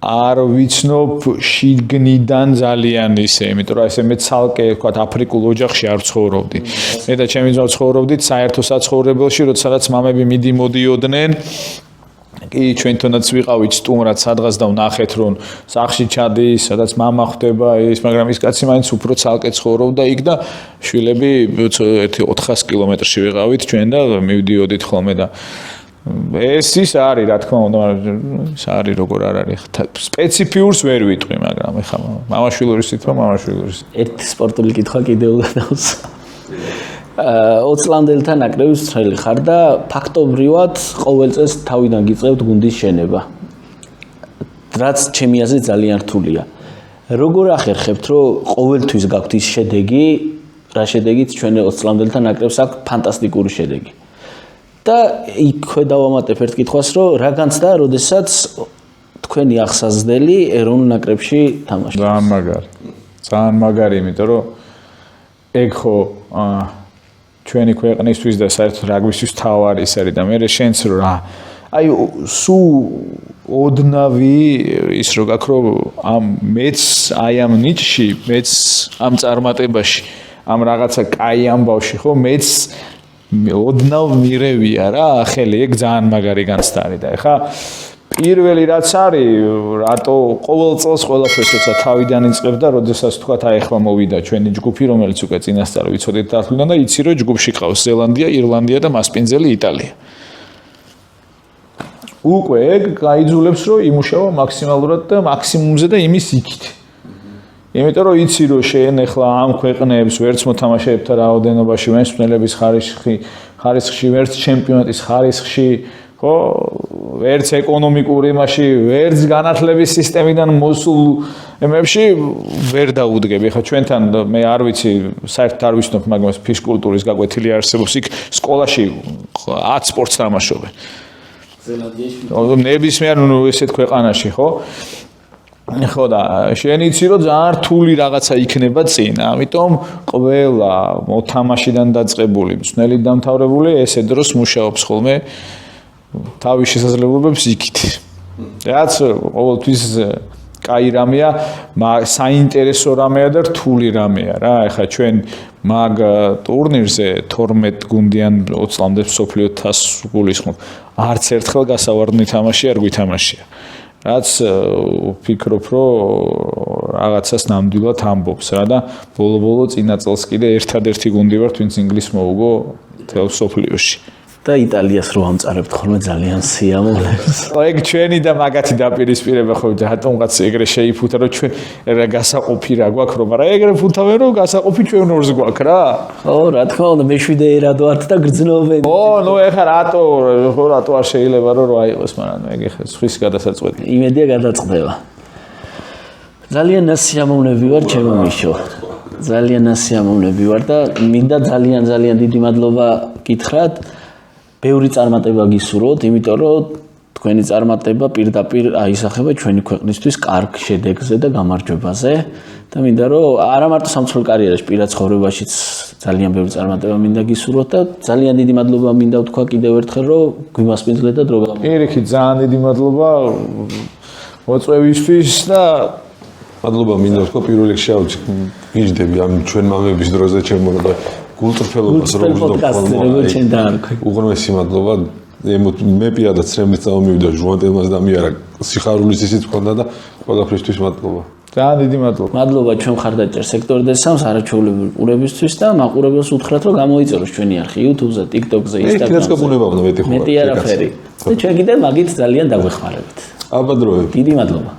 არ ვიცნობ შიგნიდან ძალიან ისე, იმიტომ რომ ესე მე ცალკე ვთქვათ აფრიკულ ოჯახში არ ცხოვრობდი. მე და ჩემი ძმა ცხოვრობდით საერთო საცხოვრებელში, როდესაც მამები მიდიოდდნენ. კი, ჩვენ თუნდაც ვიყავით სტუმრად სადღაც და ვნახეთ რომ სახლში ჩადის, სადაც მამა ხვდება ის, მაგრამ ის კაცი მაინც უფრო ცალკე ცხოვრობდა იქ და შვილები 400 კილომეტრში ვიყავით ჩვენ და მივდიოდით ხოლმე და ეს ის არის, რა თქმა უნდა, ის არის როგორ არ არის. სპეციფიურს ვერ ვიტყვი, მაგრამ ეხლა მამაშვილური სიტყვა, მამაშვილური. ერთი სპორტული კითხვა კიდევ უნდა დავსვა. 20 წლამდელთა ნაკრების მცველი ხარ და ფაქტობრივად ყოველ წელს თავიდან გიწევთ გუნდის შენება. რაც ჩემი აზრით ძალიან რთულია. როგორ ახერხებთ, რომ ყოველთვის გაქვთ ის შედეგი, რა შედეგით ჩვენ 20 წლამდელთა ნაკრებს აქვს ფანტასტიკური შედეგი. და იქვე დავამატებ ერთ კითხვას, რომ რა განცდა, როდესაც თქვენი აღსაზრდელი ეროვნულ ნაკრებში თამაშობს. ძალიან მაგარი, იმიტომ რომ ეგ ხო ჩვენი ქვეყნისთვის და საერთოდ რაგბისთვის თავარი ის არის და მე შენც რა აი სულ ოდნავი ის რო გაქვს რომ ამ მეც აი ამ ნიჩში მეც ამ წარმატებაში ამ რაღაცა კაი ამბავში ხო მეც ოდნავ მირევია რა ახელი ეგ ძალიან მაგარი განცდა არის და ეხა პირველი რაც არის რატო ყოველ წელს ყველაფერს როცა თავიდან იწყებ და როდესაც თქვათ აი ახლა მოვიდა ჩვენი ჯგუფი რომელიც უკვე წინასწარ ვიცოდით დათვლიდან და იცი რომ ჯგუფში ყავს ზელანდია, ირლანდია და მასპინძელი იტალია. უკვე ეგ გაიძულებს რომ იმუშავა მაქსიმალურად და მაქსიმუმზე და იმის იქით. იმიტომ რომ იცი რომ შენ ახლა ამ ქვეყნებს ვერც მოთამაშეებთან რაოდენობაში, ვერც მწვრთნელების ხარისხში, ვერც ჩემპიონატის ხარისხში ხო ვერც ეკონომიკურ იმაში, ვერც განათლების სისტემიდან მოსულ ემებში ვერ დაუდგები. ხა ჩვენთან მე არ ვიცი, საერთოდ არ ვიცნობ, მაგრამ ფიზკულტურის გაკვეთილი არსებობს იქ სკოლაში 10 სპორტს თამაშობენ. ზელანდიაში ნებისმიერ ესეთ ქვეყანაში, ხო? ხო და შენ იცი რომ ძალიან რთული რაღაცა იქნება წინ, ამიტომ ყველა მოთამაშიდან დაწყებული, მწვრთნელით დამთავრებული ესე დროს მუშაობს ხოლმე თავის შესაძლებლობებს იქით. რაც ყოველთვის კაი რამეა, საინტერესო რამეა და რთული რამეა რა. ეხლა ჩვენ მაგ ტურნირზე 12 გუნდიან 20 წლამდე მსოფლიო თასს გულისხმობ. არც ერთხელ გასავარდნი თამაში არ გვითამაშია. რაც ვფიქრობ, რომ რაღაცას ნამდვილად ამბობს რა და ბოლო-ბოლო წინა წელს კიდე ერთადერთი გუნდი ვართ, ვინც ინგლისს მოუგო თელ მსოფლიოში. და იტალიას რო ამწარებთ ხოლმე ძალიან სიამოვნებს. ეგ ჩვენი და მაგათი დაპირისპირება ხო რატომღაც ეგრე შეიფუთა რომ ჩვენ რა გასაყოფი რა გვაქვს რომ მაგრამ ეგრე ფუთავენ რომ გასაყოფი ჩვენ ორს გვაქვს რა. ხო რა თქმა უნდა მეშვიდე ერად ვართ და გრძნობენ. ო ნუ ეხა რატო არ შეიძლება რომ რა იყოს მაგრამ ეგ ეხა სხვის გადასაწყვეტი. იმედია გადაწყდება. ძალიან ასიამოვნები ვარ ჩემო მიშო. ძალიან ასიამოვნები ვარ და მინდა ძალიან დიდი მადლობა გითხრათ. ბევრი წარმატება გისურვოთ, იმიტომ რომ თქვენი წარმატება პირდაპირ აისახება ჩვენი ქვეყნისთვის კარგ შედეგზე და გამარჯვებაზე და მინდა რომ არა მარტო სამწუხარო კარიერაში, პირად ცხოვრებაშიც ძალიან ბევრი წარმატება მინდა გისურვოთ და ძალიან დიდი მადლობა მინდა ვთქვა კიდევ ერთხელ რომ გვიმასპინძლეთ და დრო გამოვიდა. პირიქით ძალიან დიდი მადლობა მოწვევისთვის და მადლობა მინდა ვთქვა პირველ რიგში გიждები ამ ჩვენ მამების დროზე ჩემო და გულწრფელობას რომ ვზრუნავ. უღრმესი მადლობა. მე პირადად ცრემლით წამოვიდა ჟუანტელმას და მე არა სიხარულის ისიც მქონდა და ყველაფრისთვის მადლობა. ძალიან დიდი მადლობა. მადლობა ჩვენ მხარდაჭერ სექტორ D3-ს არაჩვეულებრივ ყურებისთვის და მაყურებელს უთხრათ რომ გამოიწეროს ჩვენი არხი YouTube-ზე, TikTok-ზე, Instagram-ზე. ეს კიდეც გაკუნება უნდა მეტი ხო. მეტი არაფერი. და ჩვენ კიდე მაგით ძალიან დაგვეხმარებით. აბა დროებით. დიდი მადლობა.